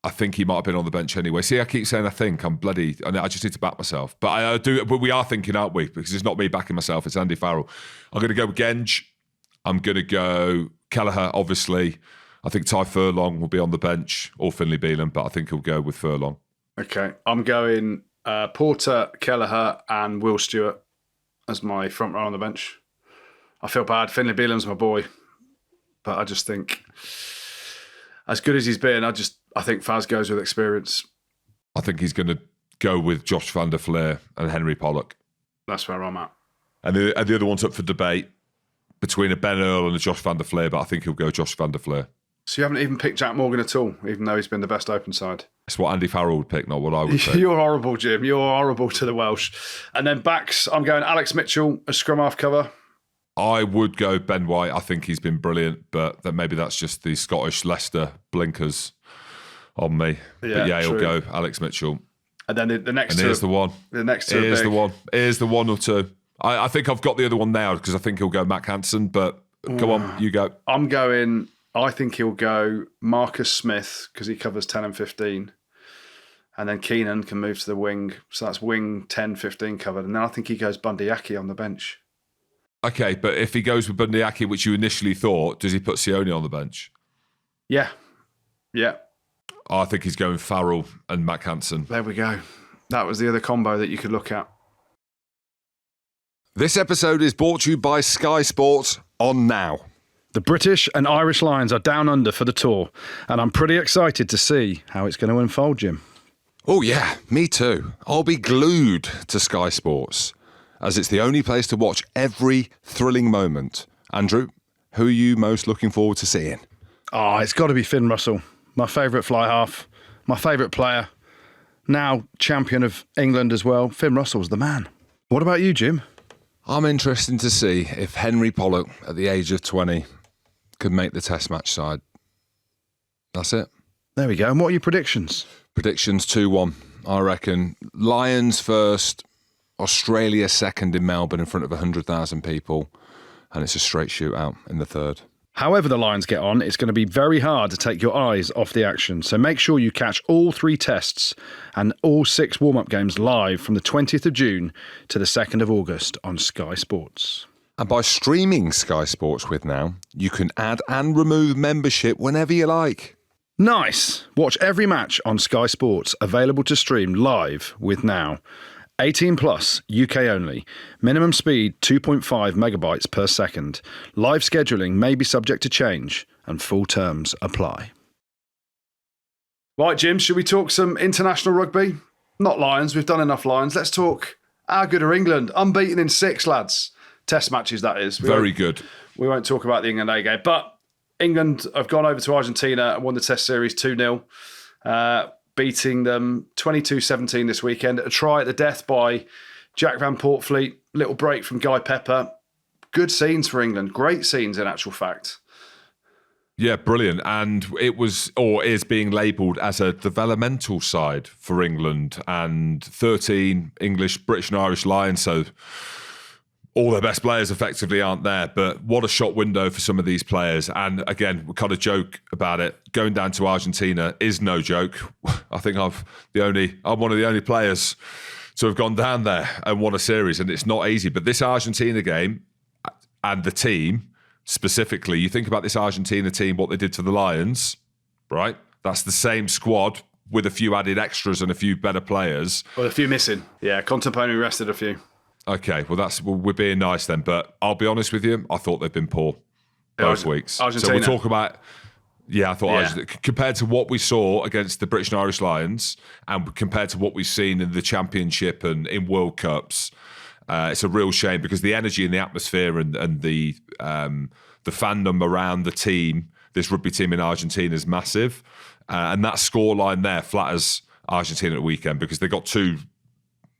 I think he might have been on the bench anyway. See, I keep saying I think. I just need to back myself. But I do. But we are thinking, aren't we? Because it's not me backing myself. It's Andy Farrell. I'm going to go with Genji. I'm going to go Kelleher, obviously. I think Ty Furlong will be on the bench, or Finlay Bealham, but I think he'll go with Furlong. Okay. I'm going Porter, Kelleher and Will Stewart as my front row on the bench. I feel bad. Finlay Bealham's my boy. But I just think, as good as he's been, I think Faz goes with experience. I think he's going to go with Josh van der Fleer and Henry Pollock. That's where I'm at. And the other one's up for debate between a Ben Earl and a Josh van der Fleer, but I think he'll go Josh van der Fleer. So you haven't even picked Jack Morgan at all, even though he's been the best open side? It's what Andy Farrell would pick, not what I would pick. You're horrible, Jim. You're horrible to the Welsh. And then backs, I'm going Alex Mitchell, a scrum half cover. I would go Ben White. I think he's been brilliant, but maybe that's just the Scottish Leicester blinkers on me. Yeah, he'll go Alex Mitchell. And then the next two. And here's the one. The next two. Here's the one. Here's the one or two. I think I've got the other one now because I think he'll go Matt Hansen, but come on, you go. I think he'll go Marcus Smith because he covers 10 and 15. And then Keenan can move to the wing. So that's wing 10, 15 covered. And then I think he goes Bundyaki on the bench. Okay, but if he goes with Bundyaki, which you initially thought, does he put Sione on the bench? Yeah. I think he's going Farrell and Matt Hansen. There we go. That was the other combo that you could look at. This episode is brought to you by Sky Sports on Now. The British and Irish Lions are down under for the tour, and I'm pretty excited to see how it's going to unfold, Jim. Oh yeah, me too. I'll be glued to Sky Sports, as it's the only place to watch every thrilling moment. Andrew, who are you most looking forward to seeing? Oh, it's got to be Finn Russell, my favourite fly half, my favourite player, now champion of England as well. Finn Russell's the man. What about you, Jim? I'm interested to see if Henry Pollock, at the age of 20, could make the Test match side. That's it. There we go. And what are your predictions? Predictions 2-1. I reckon Lions first, Australia second in Melbourne in front of 100,000 people, and it's a straight shootout in the third. However the Lions get on, it's going to be very hard to take your eyes off the action. So make sure you catch all 3 tests and all 6 warm-up games live from the 20th of June to the 2nd of August on Sky Sports. And by streaming Sky Sports with Now, you can add and remove membership whenever you like. Nice! Watch every match on Sky Sports, available to stream live with Now. 18 plus, UK only. Minimum speed 2.5 megabytes per second. Live scheduling may be subject to change and full terms apply. Right, Jim, should we talk some international rugby? Not Lions, we've done enough Lions. Let's talk how good are England? Unbeaten in 6, lads. Test matches, that is. Very good. We won't talk about the England A game, but England have gone over to Argentina and won the Test series 2-0. Beating them 22-17 this weekend. A try at the death by Jack Van Portfleet. Little break from Guy Pepper. Good scenes for England. Great scenes in actual fact. Yeah, brilliant. And it was, or is being labelled as a developmental side for England, and 13 English, British and Irish Lions. So all their best players effectively aren't there, but what a shot window for some of these players. And again, we kind of joke about it. Going down to Argentina is no joke. I think I'm one of the only players to have gone down there and won a series, and it's not easy. But this Argentina game and the team specifically, you think about this Argentina team, what they did to the Lions, right? That's the same squad with a few added extras and a few better players. Well, a few missing. Yeah, Contempone rested a few. Okay, well we're being nice then, but I'll be honest with you, I thought they've been poor. both weeks. Argentina. So we'll talk about. Yeah, I thought Yeah. compared to what we saw against the British and Irish Lions, and compared to what we've seen in the Championship and in World Cups, it's a real shame because the energy and the atmosphere and the fandom around the team, this rugby team in Argentina, is massive, and that scoreline there flatters Argentina at the weekend because they got 2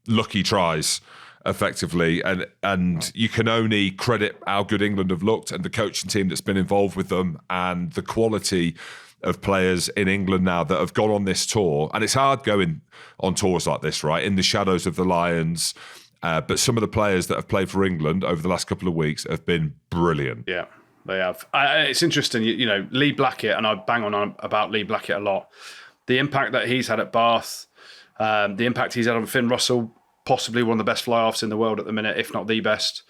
lucky tries. Effectively, and you can only credit how good England have looked and the coaching team that's been involved with them and the quality of players in England now that have gone on this tour. And it's hard going on tours like this, right? In the shadows of the Lions. But some of the players that have played for England over the last couple of weeks have been brilliant. Yeah, they have. It's interesting, you know, Lee Blackett, and I bang on about Lee Blackett a lot. The impact that he's had at Bath, the impact he's had on Finn Russell, possibly one of the best fly-offs in the world at the minute, if not the best.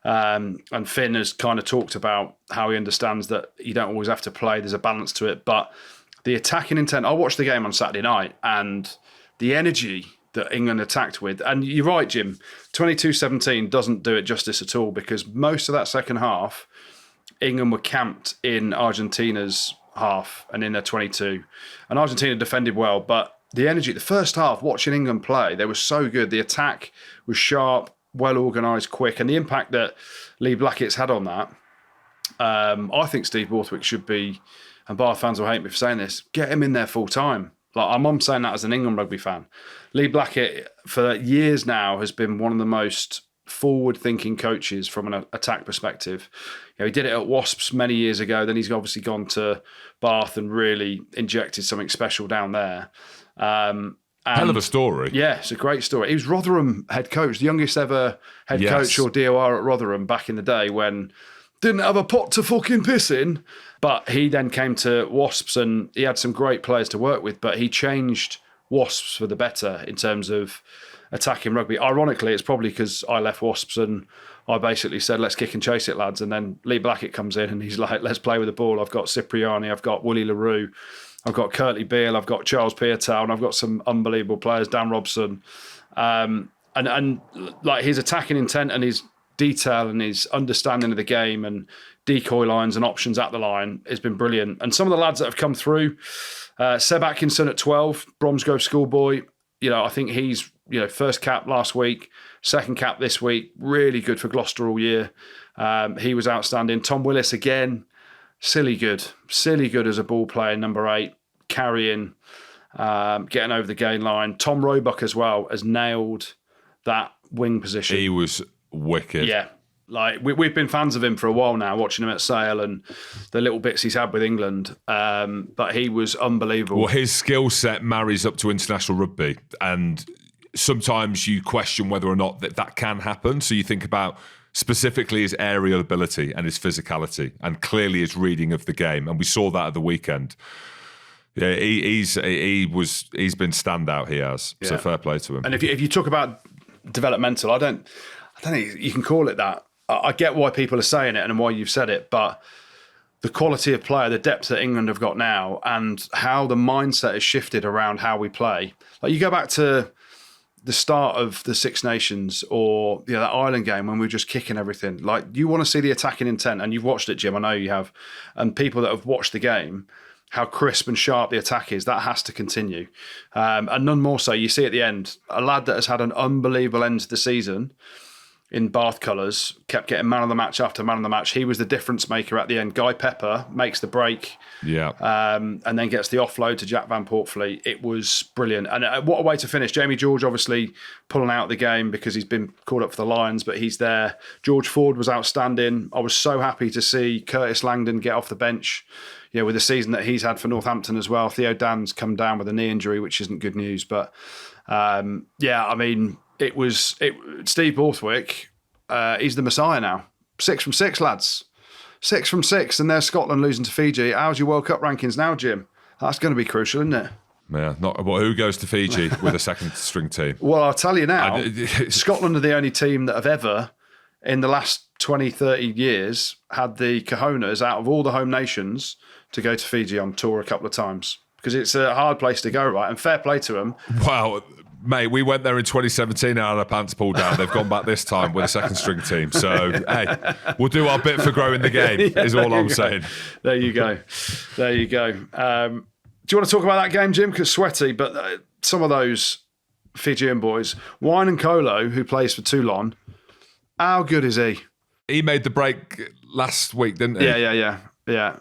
And Finn has kind of talked about how he understands that you don't always have to play. There's a balance to it. But the attacking intent, I watched the game on Saturday night and the energy that England attacked with. And you're right, Jim, 22-17 doesn't do it justice at all because most of that second half, England were camped in Argentina's half and in their 22. And Argentina defended well, but the energy, the first half, watching England play, they were so good. The attack was sharp, well organised, quick. And the impact that Lee Blackett's had on that, I think Steve Borthwick should be, and Bath fans will hate me for saying this, get him in there full time. Like I'm saying that as an England rugby fan. Lee Blackett, for years now, has been one of the most forward-thinking coaches from an attack perspective. You know, he did it at Wasps many years ago. Then he's obviously gone to Bath and really injected something special down there. Hell of a story. Yeah, it's a great story. He was Rotherham head coach, the youngest ever head coach or DOR at Rotherham back in the day when didn't have a pot to fucking piss in. But he then came to Wasps and he had some great players to work with, but he changed Wasps for the better in terms of attacking rugby. Ironically, it's probably because I left Wasps and I basically said, let's kick and chase it, lads. And then Lee Blackett comes in and he's like, let's play with the ball. I've got Cipriani, I've got Wooly LaRue, I've got Curtly Beale, I've got Charles Piatow, and I've got some unbelievable players, Dan Robson. And like his attacking intent and his detail and his understanding of the game and decoy lines and options at the line has been brilliant. And some of the lads that have come through, Seb Atkinson at 12, Bromsgrove schoolboy, you know, I think he's, you know, first cap last week, second cap this week, really good for Gloucester all year. He was outstanding. Tom Willis again, silly good as a ball player, number 8, carrying, getting over the gain line. Tom Roebuck as well has nailed that wing position. He was wicked. Yeah. Like we've been fans of him for a while now, watching him at Sale and the little bits he's had with England. But he was unbelievable. Well, his skill set marries up to international rugby, and sometimes you question whether or not that can happen. So you think about specifically his aerial ability and his physicality, and clearly his reading of the game. And we saw that at the weekend. Yeah, he's been standout. He has. Yeah. So fair play to him. And if you talk about developmental, I don't think you can call it that. I get why people are saying it and why you've said it, but the quality of player, the depth that England have got now, and how the mindset has shifted around how we play. Like you go back to the start of the Six Nations or that Ireland game when we were just kicking everything. Like you want to see the attacking intent, and you've watched it, Jim. I know you have, and people that have watched the game, how crisp and sharp the attack is. That has to continue, and none more so. You see at the end, a lad that has had an unbelievable end to the season in Bath colours, kept getting man of the match after man of the match. He was the difference maker at the end. Guy Pepper makes the break, and then gets the offload to Jack Van Portfleet. It was brilliant. And what a way to finish. Jamie George obviously pulling out the game because he's been called up for the Lions, but he's there. George Ford was outstanding. I was so happy to see Curtis Langdon get off the bench, with the season that he's had for Northampton as well. Theo Dan's come down with a knee injury, which isn't good news. But Steve Borthwick, he's the Messiah now. 6 from 6, lads. 6 from 6, and there's Scotland losing to Fiji. How's your World Cup rankings now, Jim? That's going to be crucial, isn't it? Yeah, who goes to Fiji with a second string team? Well, I'll tell you now, Scotland are the only team that have ever, in the last 20, 30 years, had the cojones out of all the home nations to go to Fiji on tour a couple of times. Because it's a hard place to go, right? And fair play to them. Wow. Mate, we went there in 2017 and had our pants pulled down. They've gone back this time with a second string team. So, hey, we'll do our bit for growing the game, is all I'm saying. There you go. There you go. Do you want to talk about that game, Jim? Because sweaty, but some of those Fijian boys, Wine and Colo, who plays for Toulon, how good is he? He made the break last week, didn't he? Yeah.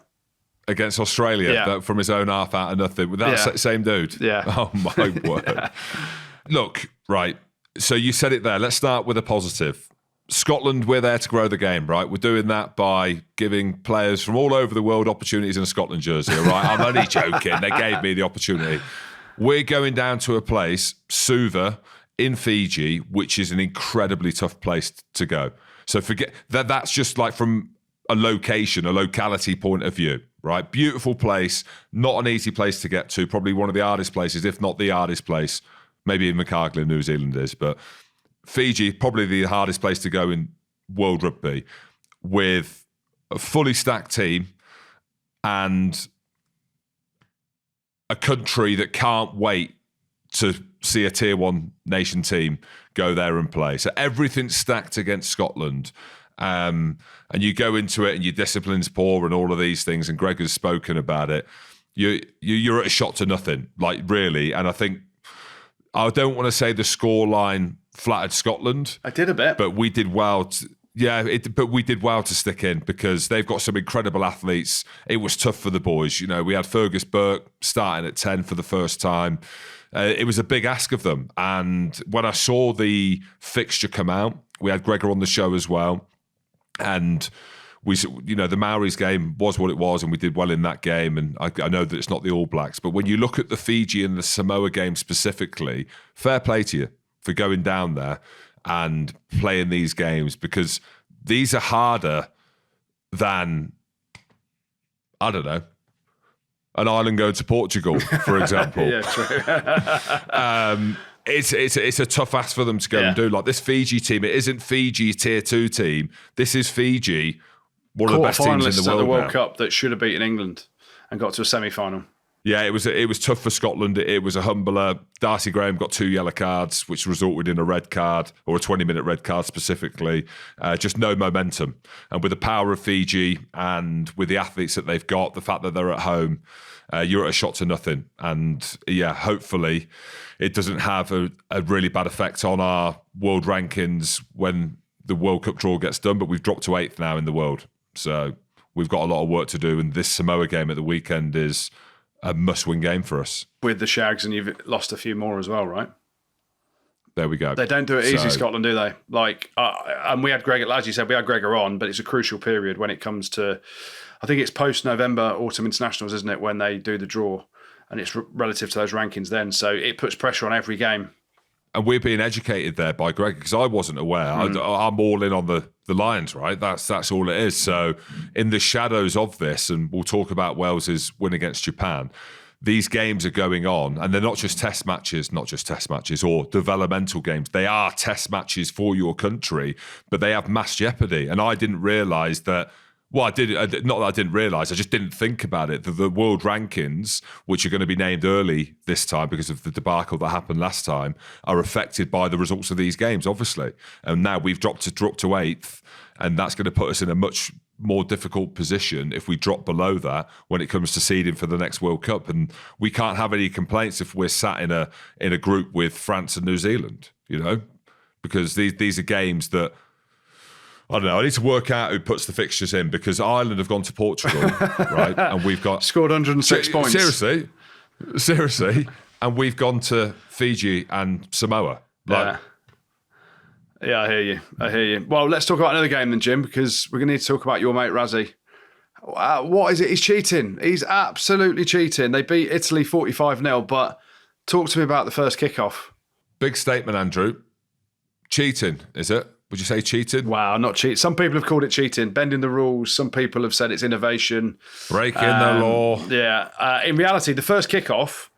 Against Australia, from his own half out of nothing. With that same dude? Yeah. Oh, my word. Look, right, so you said it there. Let's start with a positive. Scotland, we're there to grow the game, right? We're doing that by giving players from all over the world opportunities in a Scotland jersey, all right? I'm only joking. They gave me the opportunity. We're going down to a place, Suva, in Fiji, which is an incredibly tough place to go. So forget that. That's just like from a locality point of view, right? Beautiful place, not an easy place to get to. Probably one of the hardest places, if not the hardest place. Maybe in Invercargill, New Zealand is, but Fiji, probably the hardest place to go in World Rugby, with a fully stacked team and a country that can't wait to see a tier one nation team go there and play. So everything's stacked against Scotland. And you go into it and your discipline's poor and all of these things, and Greg has spoken about it. You're at a shot to nothing, like really. And I think, I don't want to say the scoreline flattered Scotland. I did a bit. But we did well. But we did well to stick in because they've got some incredible athletes. It was tough for the boys. You know, we had Fergus Burke starting at 10 for the first time. It was a big ask of them. And when I saw the fixture come out, we had Gregor on the show as well. And the Maoris game was what it was, and we did well in that game. And I know that it's not the All Blacks, but when you look at the Fiji and the Samoa game specifically, fair play to you for going down there and playing these games, because these are harder than, I don't know, an island going to Portugal, for example. Yeah, true. It's a tough ask for them to go and do. Like this Fiji team, it isn't Fiji tier 2 team. This is Fiji, one of the best teams in the world at the World now. Cup that should have beaten England and got to a semi-final. Yeah, it was tough for Scotland. It was a humbler. Darcy Graham got 2 yellow cards, which resulted in a red card, or a 20-minute red card specifically. Just no momentum. And with the power of Fiji and with the athletes that they've got, the fact that they're at home, you're at a shot to nothing. And yeah, hopefully it doesn't have a really bad effect on our world rankings when the World Cup draw gets done. But we've dropped to 8th now in the world. So we've got a lot of work to do. And this Samoa game at the weekend is a must-win game for us. With the Shags, and you've lost a few more as well, right? There we go. They don't do it easy, Scotland, do they? Like, and we had Gregor, as you said, we had Gregor on, but it's a crucial period when it comes to, I think it's post-November Autumn Internationals, isn't it, when they do the draw, and it's relative to those rankings then. So it puts pressure on every game. And we're being educated there by Greg, because I wasn't aware. I'm all in on the Lions, right? That's all it is. So in the shadows of this, and we'll talk about Wales's win against Japan, these games are going on, and they're not just test matches or developmental games. They are test matches for your country, but they have mass jeopardy. And I didn't realise that. Well, I did. Not that I didn't realise. I just didn't think about it. The world rankings, which are going to be named early this time because of the debacle that happened last time, are affected by the results of these games, obviously. And now we've dropped to 8th, and that's going to put us in a much more difficult position if we drop below that when it comes to seeding for the next World Cup. And we can't have any complaints if we're sat in a group with France and New Zealand, you know, because these are games that. I don't know. I need to work out who puts the fixtures in, because Ireland have gone to Portugal, right? And we've got scored 106 points. Seriously, and we've gone to Fiji and Samoa. Yeah, I hear you. Well, let's talk about another game then, Jim, because we're going to need to talk about your mate Razzie. What is it? He's cheating. He's absolutely cheating. They beat Italy 45-0, but talk to me about the first kickoff. Big statement, Andrew. Cheating, is it? Would you say cheating? Wow, not cheat. Some people have called it cheating, bending the rules. Some people have said it's innovation. Breaking the law. Yeah. In reality, the first kickoff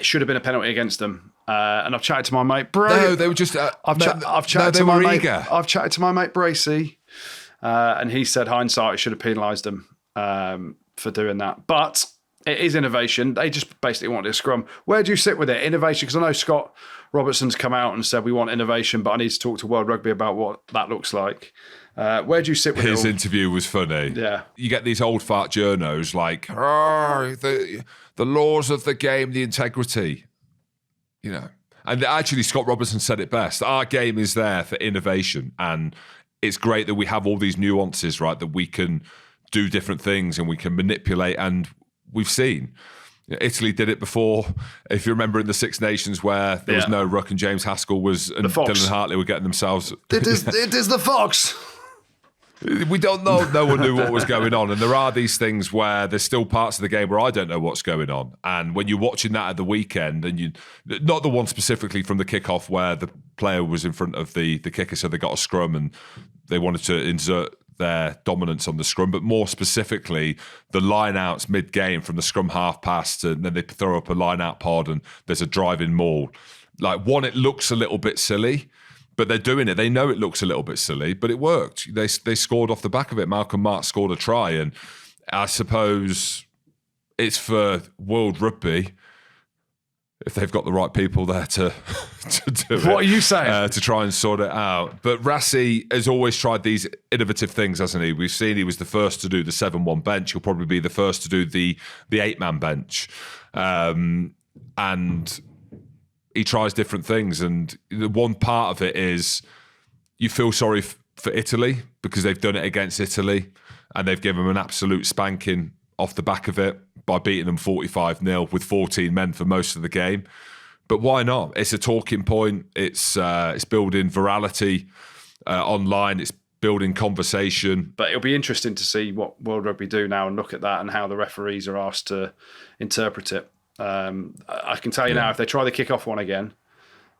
should have been a penalty against them. And I've chatted to my mate No, they were just. I've chatted to my mate. I've chatted to my mate Bracey, and he said hindsight should have penalised them for doing that. But It is innovation. They just basically wanted a scrum. Where do you sit with it? Innovation? Because I know Scott Robertson's come out and said we want innovation, but I need to talk to World Rugby about what that looks like. Where do you sit with His it all? interview was funny. Yeah. You get these old fart journos like, the laws of the game, the integrity. You know. And actually, Scott Robertson said it best. Our game is there for innovation. And it's great that we have all these nuances, right, that we can do different things and we can manipulate. And we've seen Italy did it before. If you remember in the Six Nations where there was no ruck and James Haskell and Dylan Hartley were getting themselves. It is the Fox. We don't know. No one knew what was going on. And there are these things where there's still parts of the game where I don't know what's going on. And when you're watching that at the weekend, and not the one specifically from the kickoff where the player was in front of the kicker, so they got a scrum and they wanted to insert their dominance on the scrum, but more specifically, the line-outs mid-game from the scrum half past, and then they throw up a line-out pod and there's a driving maul. Like, one, it looks a little bit silly, but they're doing it. They know it looks a little bit silly, but it worked. They scored off the back of it. Malcolm Mark scored a try, and I suppose it's for World Rugby, if they've got the right people there to do it. What are you saying? To try and sort it out. But Rassi has always tried these innovative things, hasn't he? We've seen he was the first to do the 7-1 bench. He'll probably be the first to do the 8-man bench. And he tries different things. And the one part of it is you feel sorry for Italy because they've done it against Italy and they've given them an absolute spanking off the back of it by beating them 45-0 with 14 men for most of the game. But why not? It's a talking point. It's building virality online. It's building conversation. But it'll be interesting to see what World Rugby do now and look at that and how the referees are asked to interpret it. I can tell you now, if they try the kick-off one again,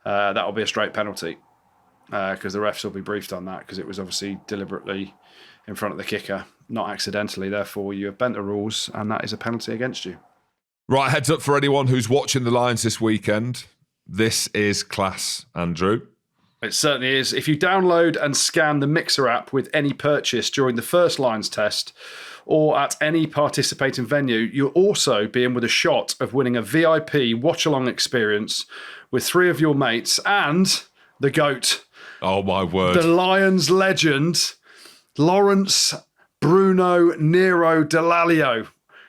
that'll be a straight penalty because the refs will be briefed on that because it was obviously deliberately in front of the kicker, not accidentally. Therefore, you have bent the rules and that is a penalty against you. Right, heads up for anyone who's watching the Lions this weekend. This is class, Andrew. It certainly is. If you download and scan the Mixer app with any purchase during the first Lions test or at any participating venue, you'll also be in with a shot of winning a VIP watch-along experience with 3 of your mates and the GOAT. Oh, my word. The Lions legend, Lawrence Bruno Nero Delalio.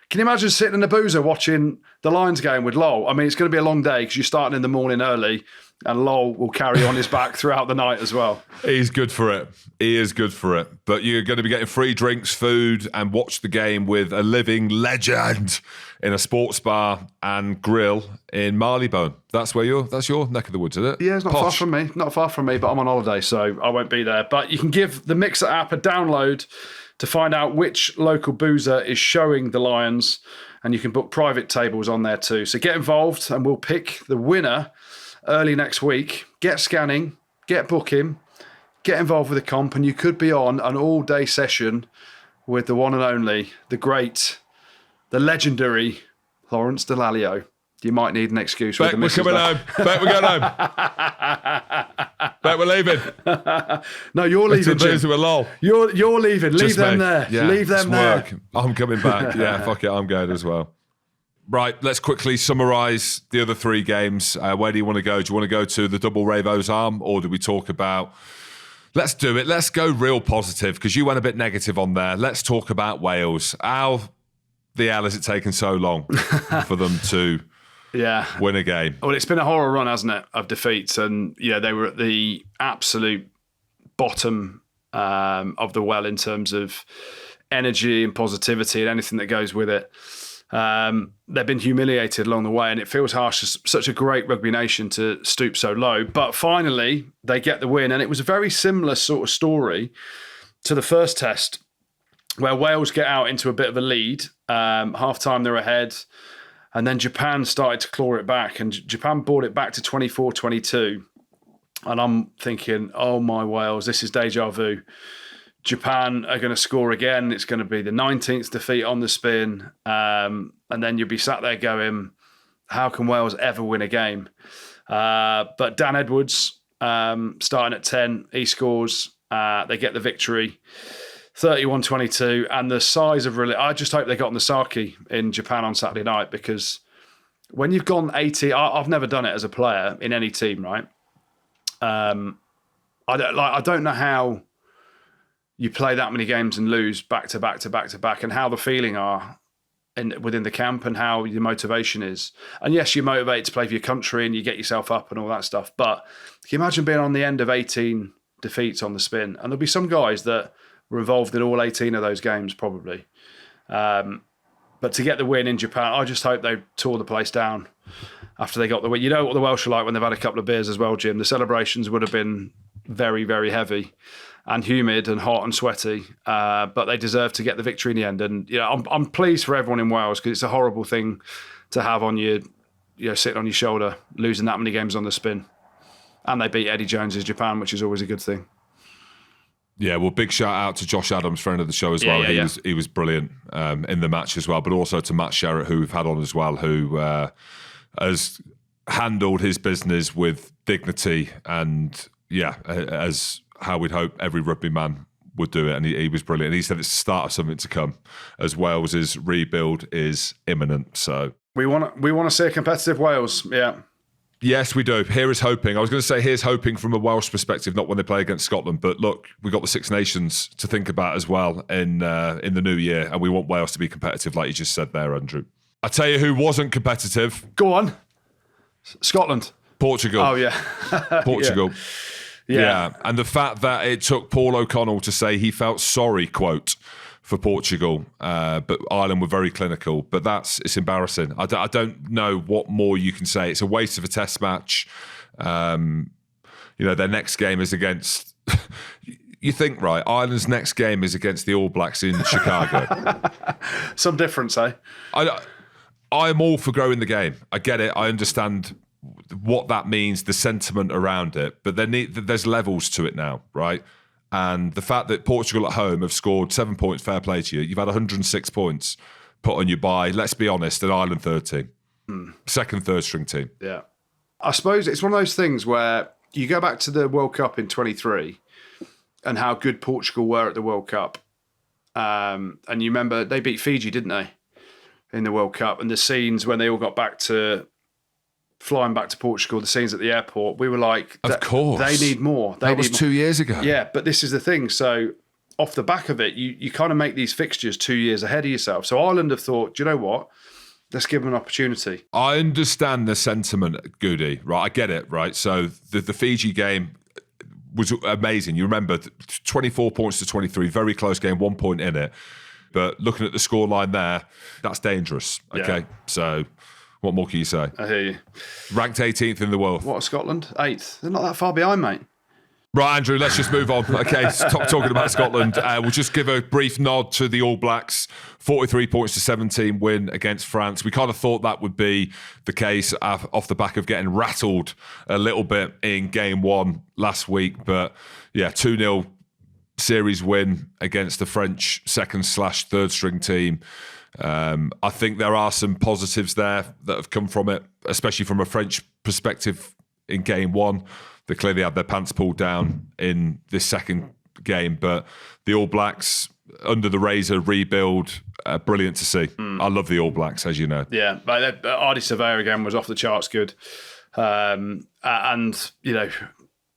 Can you imagine sitting in a boozer watching the Lions game with Lowell? I mean, it's going to be a long day because you're starting in the morning early and Lowell will carry on his back throughout the night as well. He's good for it. He is good for it. But you're going to be getting free drinks, food, and watch the game with a living legend in a sports bar and grill in Marylebone. That's your neck of the woods, is it? Yeah, it's not far from me. Not far from me, but I'm on holiday, so I won't be there. But you can give the Mixer app a download to find out which local boozer is showing the Lions, and you can book private tables on there too. So get involved and we'll pick the winner early next week. Get scanning, get booking, get involved with the comp, and you could be on an all-day session with the one and only, the great, the legendary Lawrence Delalio. You might need an excuse. Bet we're coming home. Bet we're going home. Bet we're leaving. No, you're leaving, Jim. You're leaving. Leave them there. Yeah, leave them there. I'm coming back. Yeah, fuck it. I'm going as well. Right, let's quickly summarise the other 3 games. Where do you want to go? Do you want to go to the double Ravo's arm, or do we talk about... Let's do it. Let's go real positive, because you went a bit negative on there. Let's talk about Wales. How the hell has it taken so long for them to win a game? Well, it's been a horror run, hasn't it, of defeats. And, they were at the absolute bottom of the well in terms of energy and positivity and anything that goes with it. They've been humiliated along the way, and it feels harsh as such a great rugby nation to stoop so low. But finally, they get the win, and it was a very similar sort of story to the first test, where Wales get out into a bit of a lead. Half-time, they're ahead, and then Japan started to claw it back, and Japan brought it back to 24-22. And I'm thinking, oh my Wales, this is deja vu. Japan are going to score again. It's going to be the 19th defeat on the spin. And then you'll be sat there going, how can Wales ever win a game? But Dan Edwards, starting at 10, he scores. They get the victory. 31-22, and the size of I just hope they got Nasaki in Japan on Saturday night, because when you've gone 80, I've never done it as a player in any team, right? I don't know how you play that many games and lose back to back to back to back, and how the feeling are within the camp and how your motivation is. And yes, you're motivated to play for your country and you get yourself up and all that stuff. But can you imagine being on the end of 18 defeats on the spin? And there'll be some guys that were involved in all 18 of those games probably. But to get the win in Japan, I just hope they tore the place down after they got the win. You know what the Welsh are like when they've had a couple of beers as well, Jim. The celebrations would have been very, very heavy and humid and hot and sweaty, but they deserve to get the victory in the end. And I'm pleased for everyone in Wales, because it's a horrible thing to have on your, sitting on your shoulder, losing that many games on the spin. And they beat Eddie Jones's Japan, which is always a good thing. Yeah, well, big shout out to Josh Adams, friend of the show as well. He was brilliant in the match as well, but also to Matt Sherratt, who we've had on as well, who has handled his business with dignity and as how we'd hope every rugby man would do it. And he was brilliant. And he said it's the start of something to come, as Wales's rebuild is imminent. So we want to see a competitive Wales. Yeah. Yes, we do. Here is hoping. I was going to say here's hoping from a Welsh perspective, not when they play against Scotland. But look, we've got the Six Nations to think about as well in the new year, and we want Wales to be competitive, like you just said there, Andrew. I tell you who wasn't competitive. Go on. Scotland. Portugal. Oh, yeah. Portugal. Yeah. And the fact that it took Paul O'Connell to say he felt sorry, quote, for Portugal, but Ireland were very clinical. But it's embarrassing. I don't know what more you can say. It's a waste of a test match. Their next game is against... You think, right, Ireland's next game is against the All Blacks in Chicago. Some difference, eh? I'm all for growing the game. I get it. I understand what that means, the sentiment around it. But there's levels to it now, right? And the fact that Portugal at home have scored 7 points, fair play to you. You've had 106 points put on you by, let's be honest, an Ireland third team. Second, third string team. Yeah. I suppose it's one of those things where you go back to the World Cup in 23 and how good Portugal were at the World Cup. And you remember they beat Fiji, didn't they, in the World Cup? And the scenes when they all got back to flying back to Portugal, the scenes at the airport, we were like, of course, they need more. That was 2 years ago. Yeah, but this is the thing. So off the back of it, you kind of make these fixtures 2 years ahead of yourself. So Ireland have thought, do you know what? Let's give them an opportunity. I understand the sentiment, Goode, right? I get it, right? So the Fiji game was amazing. You remember 24 points to 23, very close game, 1 point in it. But looking at the scoreline there, that's dangerous. Okay, so what more can you say? I hear you. Ranked 18th in the world. What, Scotland? 8th. They're not that far behind, mate. Right, Andrew, let's just move on. Okay, stop talking about Scotland. We'll just give a brief nod to the All Blacks. 43 points to 17 win against France. We kind of thought that would be the case off the back of getting rattled a little bit in game one last week. But yeah, 2-0 series win against the French second/third string team. I think there are some positives there that have come from it, especially from a French perspective in game one. They clearly had their pants pulled down in this second game, but the All Blacks under the razor rebuild, brilliant to see. I love the All Blacks, as you know. Yeah, Ardie Surveyor again was off the charts good. And,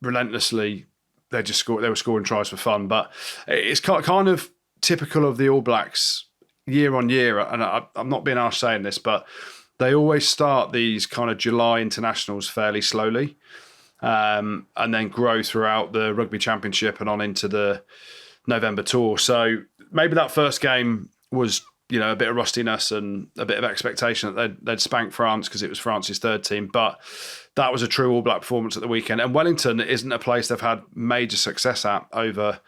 relentlessly, they were scoring tries for fun. But it's kind of typical of the All Blacks year on year, and I'm not being harsh saying this, but they always start these kind of July internationals fairly slowly. And then grow throughout the Rugby Championship and on into the November tour. So maybe that first game was, a bit of rustiness and a bit of expectation that they'd spank France because it was France's third team. But that was a true All Black performance at the weekend. And Wellington isn't a place they've had major success at over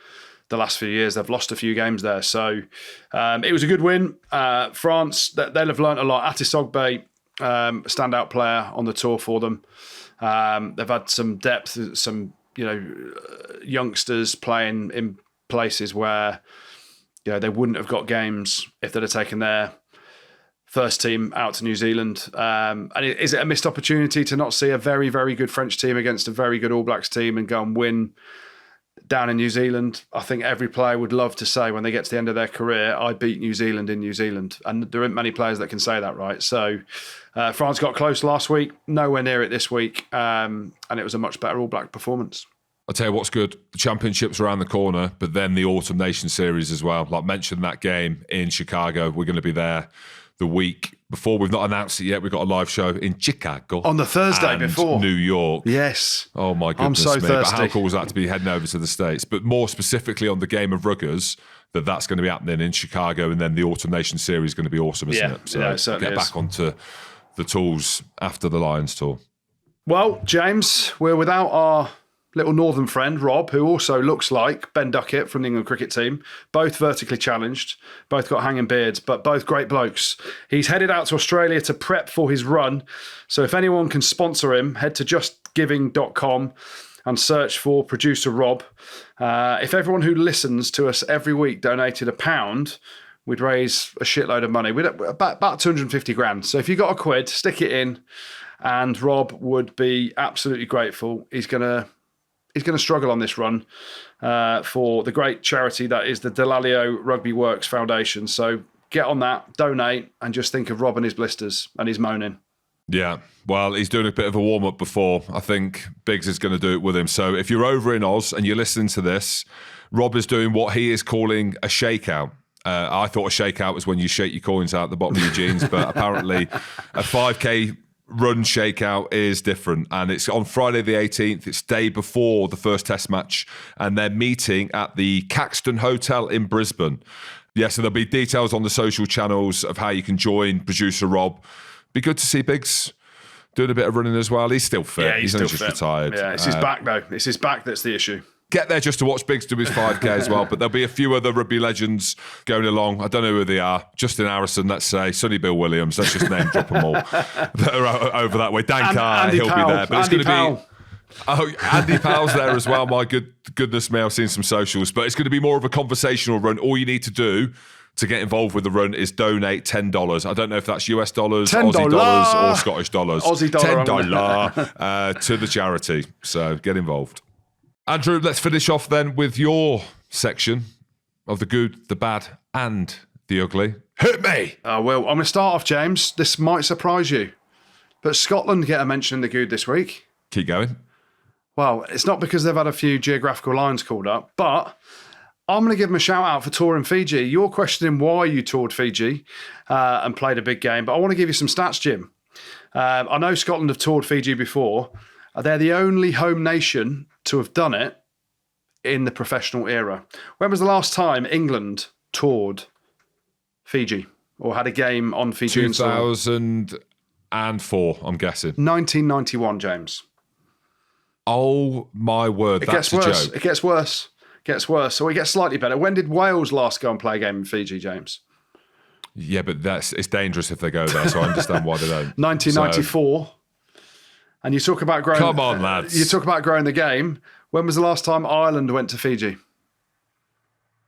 the last few years. They've lost a few games there. So it was a good win. France, they'll have learnt a lot. Atis Ogbe, standout player on the tour for them. They've had some depth, some youngsters playing in places where they wouldn't have got games if they'd have taken their first team out to New Zealand. And is it a missed opportunity to not see a very, very good French team against a very good All Blacks team and go and win down in New Zealand. I think every player would love to say when they get to the end of their career, I beat New Zealand in New Zealand. And there aren't many players that can say that, right? So France got close last week, nowhere near it this week. And it was a much better All Black performance. I'll tell you what's good. The Championships around the corner, but then the Autumn Nation Series as well. Like mentioned that game in Chicago. We're going to be there the week before. We've not announced it yet. We've got a live show in Chicago. On the Thursday and before. New York. Yes. Oh my goodness I'm so me. thirsty. But how cool was that to be heading over to the States? But more specifically on the game of Ruggers, that's going to be happening in Chicago, and then the Autumn Nation Series is going to be awesome, isn't it? So yeah, it certainly get is. back onto the tools after the Lions tour. Well, James, we're without our little northern friend, Rob, who also looks like Ben Duckett from the England cricket team. Both vertically challenged, both got hanging beards, but both great blokes. He's headed out to Australia to prep for his run. So if anyone can sponsor him, head to justgiving.com and search for producer Rob. If everyone who listens to us every week donated £1, we'd raise a shitload of money. We'd about 250 grand. So if you got £1, stick it in, and Rob would be absolutely grateful. He's going to struggle on this run for the great charity that is the Delalio Rugby Works Foundation. So get on that, donate, and just think of Rob and his blisters and his moaning. Yeah, well, he's doing a bit of a warm-up before. I think Biggs is going to do it with him. So if you're over in Oz and you're listening to this, Rob is doing what he is calling a shakeout. I thought a shakeout was when you shake your coins out the bottom of your jeans, but apparently a 5K run shakeout is different, and it's on Friday the 18th. It's day before the first test match, and they're meeting at the Caxton Hotel in Brisbane. Yeah, so there'll be details on the social channels of how you can join producer Rob. Be good to see Biggs doing a bit of running as well. He's still fit. Yeah, he's only still just fit. retired. Yeah, it's his back though. It's his back that's the issue. Get there just to watch Biggs do his 5K as well. But there'll be a few other rugby legends going along. I don't know who they are. Justin Harrison, let's say. Sonny Bill Williams. Let's just name drop them all that are over that way. Dan Carr, Andy he'll Powell. be there. But Andy it's going to Powell. be... Oh, Andy Powell's there as well. My goodness me, I've seen some socials. But it's going to be more of a conversational run. All you need to do to get involved with the run is donate $10. I don't know if that's US dollars, $10. Aussie dollars, or Scottish dollars. Aussie dollar. $10 to the charity. So get involved. Andrew, let's finish off then with your section of the good, the bad, and the ugly. Hit me! Well, I'm going to start off, James. This might surprise you, but Scotland get a mention in the Goode this week. Keep going. Well, it's not because they've had a few geographical lines called up, but I'm going to give them a shout out for touring Fiji. You're questioning why you toured Fiji and played a big game, but I want to give you some stats, Jim. I know Scotland have toured Fiji before. They're the only home nation to have done it in the professional era. When was the last time England toured Fiji or had a game on Fiji? 2004, I'm guessing. 1991, James. Oh my word, that's a joke. It gets worse. So it gets slightly better. When did Wales last go and play a game in Fiji, James? Yeah, but it's dangerous if they go there, so I understand why they don't. 1994. So, and you talk about growing... Come on, lads. You talk about growing the game. When was the last time Ireland went to Fiji?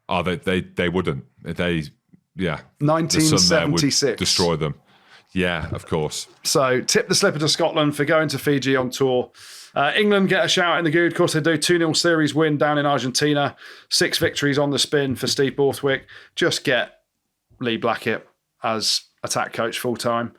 Oh, they wouldn't. They, yeah. 1976. Destroy them. Yeah, of course. So tip the slipper to Scotland for going to Fiji on tour. England get a shout in the Goode. Of course, they do 2-0 series win down in Argentina. 6 victories on the spin for Steve Borthwick. Just get Lee Blackett as attack coach full-time.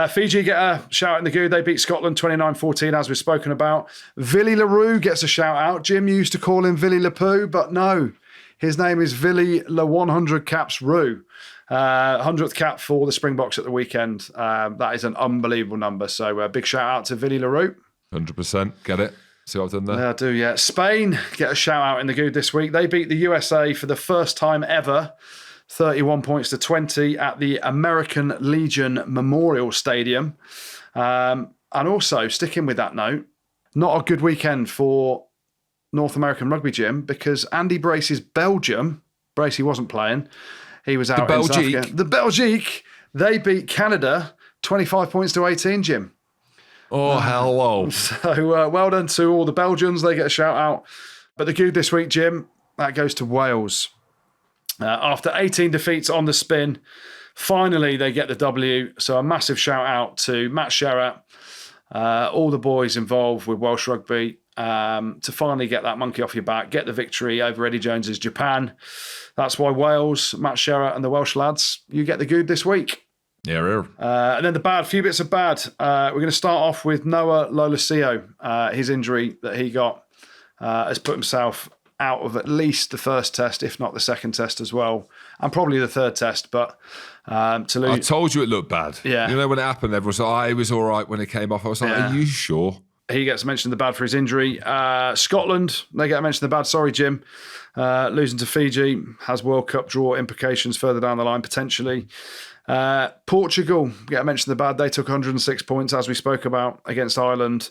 Fiji get a shout in the Goode. They beat Scotland 29-14, as we've spoken about. Villy LaRue gets a shout out. Jim used to call him Villy LaPoo, but no. His name is Villy La 100 Caps Rue. 100th cap for the Springboks at the weekend. That is an unbelievable number. So a big shout out to Villy LaRue. 100%. Get it? See what I've done there? Yeah, I do, yeah. Spain get a shout out in the Goode this week. They beat the USA for the first time ever, 31 points to 20 at the American Legion Memorial Stadium. And also, sticking with that note, not a good weekend for North American rugby, Jim, because Andy Brace's Belgium, Bracey wasn't playing, he was out in South Africa. The Belgique, they beat Canada 25 points to 18, Jim. Oh, hello. So well done to all the Belgians. They get a shout out. But the Goode this week, Jim, that goes to Wales. After 18 defeats on the spin, finally they get the W. So a massive shout out to Matt Sherratt, all the boys involved with Welsh Rugby, to finally get that monkey off your back, get the victory over Eddie Jones's Japan. That's why Wales, Matt Sherratt and the Welsh lads, you get the Goode this week. Yeah. And then the bad, few bits of bad. We're going to start off with Noah Lolesio. His injury that he got has put himself out of at least the first test, if not the second test as well, and probably the third test. But to lose, I told you it looked bad. Yeah. You know, when it happened, everyone was like, it was all right when it came off. I was like, Yeah. are you sure? he gets mentioned the bad for his injury. Scotland, they get mentioned the bad. Sorry, Jim. Losing to Fiji has World Cup draw implications further down the line, potentially. Portugal get mentioned the bad. They took 106 points, as we spoke about, against Ireland.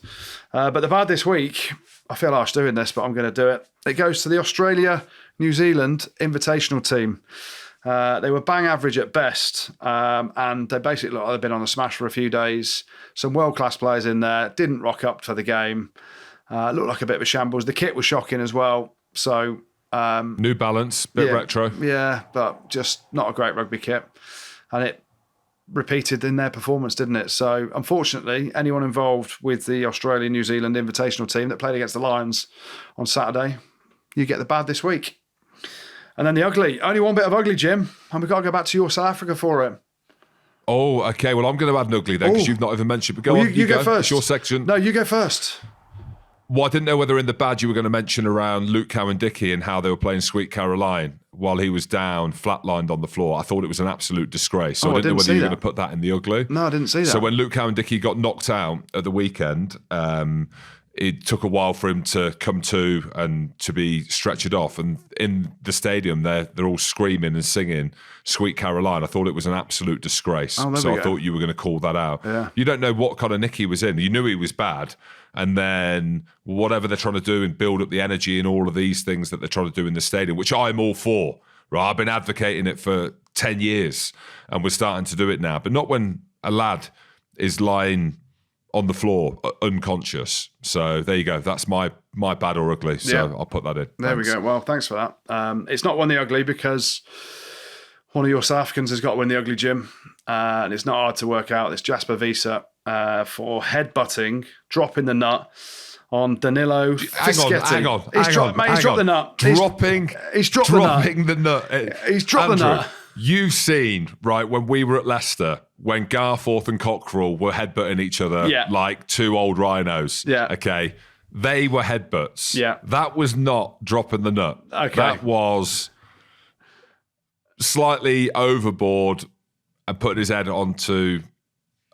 But the bad this week, I feel harsh doing this, but I'm going to do it. It goes to the Australia-New Zealand invitational team. They were bang average at best, and they basically looked like they'd been on a smash for a few days. Some world-class players in there, didn't rock up for the game. Looked like a bit of a shambles. The kit was shocking as well. So New Balance, bit retro. Yeah, but just not a great rugby kit. And it repeated in their performance, didn't it? So unfortunately, anyone involved with the Australia-New Zealand invitational team that played against the Lions on Saturday, you get the bad this week. And then the ugly. Only one bit of ugly, Jim. And we've got to go back to your South Africa for it. Oh, okay. Well, I'm going to add an ugly then because you've not even mentioned. But go on, you go first. It's your section. No, you go first. Well, I didn't know whether in the bad you were going to mention around Luke Cowan-Dickie and how they were playing Sweet Caroline while he was down, flatlined on the floor. I thought it was an absolute disgrace. So I didn't know whether you were going to put that in the ugly. No, I didn't see that. So when Luke Cowan-Dickie got knocked out at the weekend, it took a while for him to come to and to be stretchered off. And in the stadium, they're all screaming and singing Sweet Caroline. I thought it was an absolute disgrace. So I thought you were going to call that out. Yeah. You don't know what kind of nick he was in. You knew he was bad. And then whatever they're trying to do and build up the energy and all of these things that they're trying to do in the stadium, which I'm all for. Right? I've been advocating it for 10 years and we're starting to do it now. But not when a lad is lying on the floor, unconscious. So there you go. That's my bad or ugly. So I'll put that in. There we go. Well, thanks for that. It's not won the ugly because one of your South Africans has got to win the ugly, Jim. And it's not hard to work out. It's Jasper Wiese for headbutting, dropping the nut on Danilo Fischetti. Hang on. He's dropped the nut. He's dropped the nut. He's dropped the nut. You've seen, right, when we were at Leicester, when Garforth and Cockerell were headbutting each other like two old rhinos. Yeah. Okay. They were headbutts. Yeah. That was not dropping the nut. Okay. That was slightly overboard and putting his head onto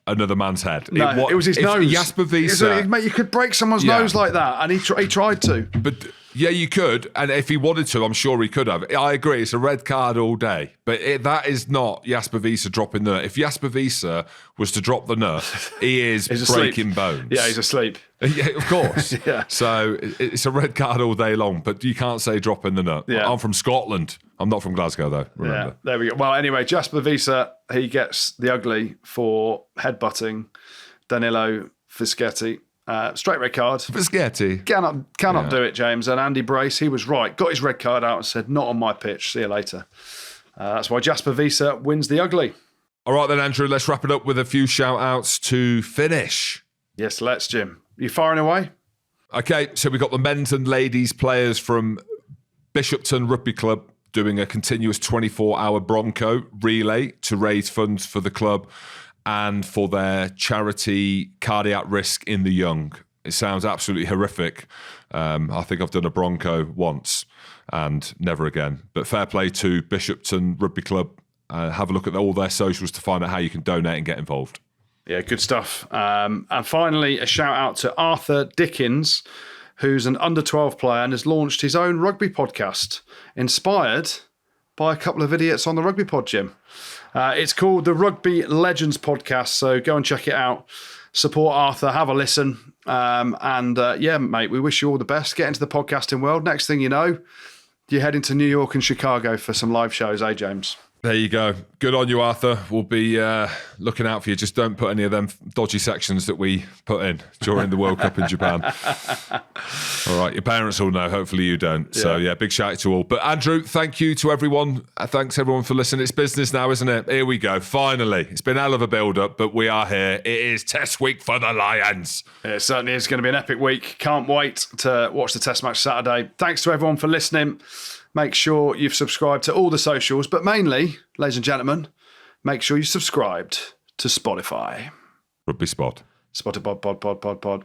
another man's head. No, it was his nose. Jasper Wiese. Mate, you could break someone's nose like that, and he tried to. But yeah, you could, and if he wanted to, I'm sure he could have. I agree, it's a red card all day, but that is not Jasper Wiese dropping the nut. If Jasper Wiese was to drop the nut, he is breaking bones. Yeah, he's asleep. Yeah, of course. Yeah. So it's a red card all day long, but you can't say dropping the nut. Yeah. I'm from Scotland. I'm not from Glasgow, though. Remember. Yeah, there we go. Well, anyway, Jasper Wiese, he gets the ugly for headbutting Danilo Fischetti. Straight red card. Fischetti. Cannot do it, James. And Andy Brace, he was right. Got his red card out and said, not on my pitch. See you later. That's why Jasper Wiese wins the ugly. All right then, Andrew, let's wrap it up with a few shout-outs to finish. Yes, let's, Jim. You firing away? Okay, so we've got the men's and ladies players from Bishopton Rugby Club doing a continuous 24-hour Bronco relay to raise funds for the club and for their charity Cardiac Risk in the Young. It sounds absolutely horrific. I think I've done a Bronco once and never again. But fair play to Bishopton Rugby Club. Have a look at all their socials to find out how you can donate and get involved. Yeah, good stuff. And finally, a shout out to Arthur Dickens, who's an under-12 player and has launched his own rugby podcast, inspired by a couple of idiots on the Rugby Pod, Jim. It's called the Rugby Legends Podcast, so go and check it out. Support Arthur, have a listen. Yeah, mate, we wish you all the best. Get into the podcasting world. Next thing you know, you're heading to New York and Chicago for some live shows, eh, James? There you go. Good on you, Arthur. We'll be looking out for you. Just don't put any of them dodgy sections that we put in during the World Cup in Japan. All right, your parents will know. Hopefully you don't. So, yeah, big shout out to all. But, Andrew, thank you to everyone. Thanks, everyone, for listening. It's business now, isn't it? Here we go. Finally. It's been a hell of a build-up, but we are here. It is Test week for the Lions. It certainly is going to be an epic week. Can't wait to watch the Test match Saturday. Thanks to everyone for listening. Make sure you've subscribed to all the socials, but mainly, ladies and gentlemen, make sure you subscribed to Spotify. Rugby Spot. Spotted pod.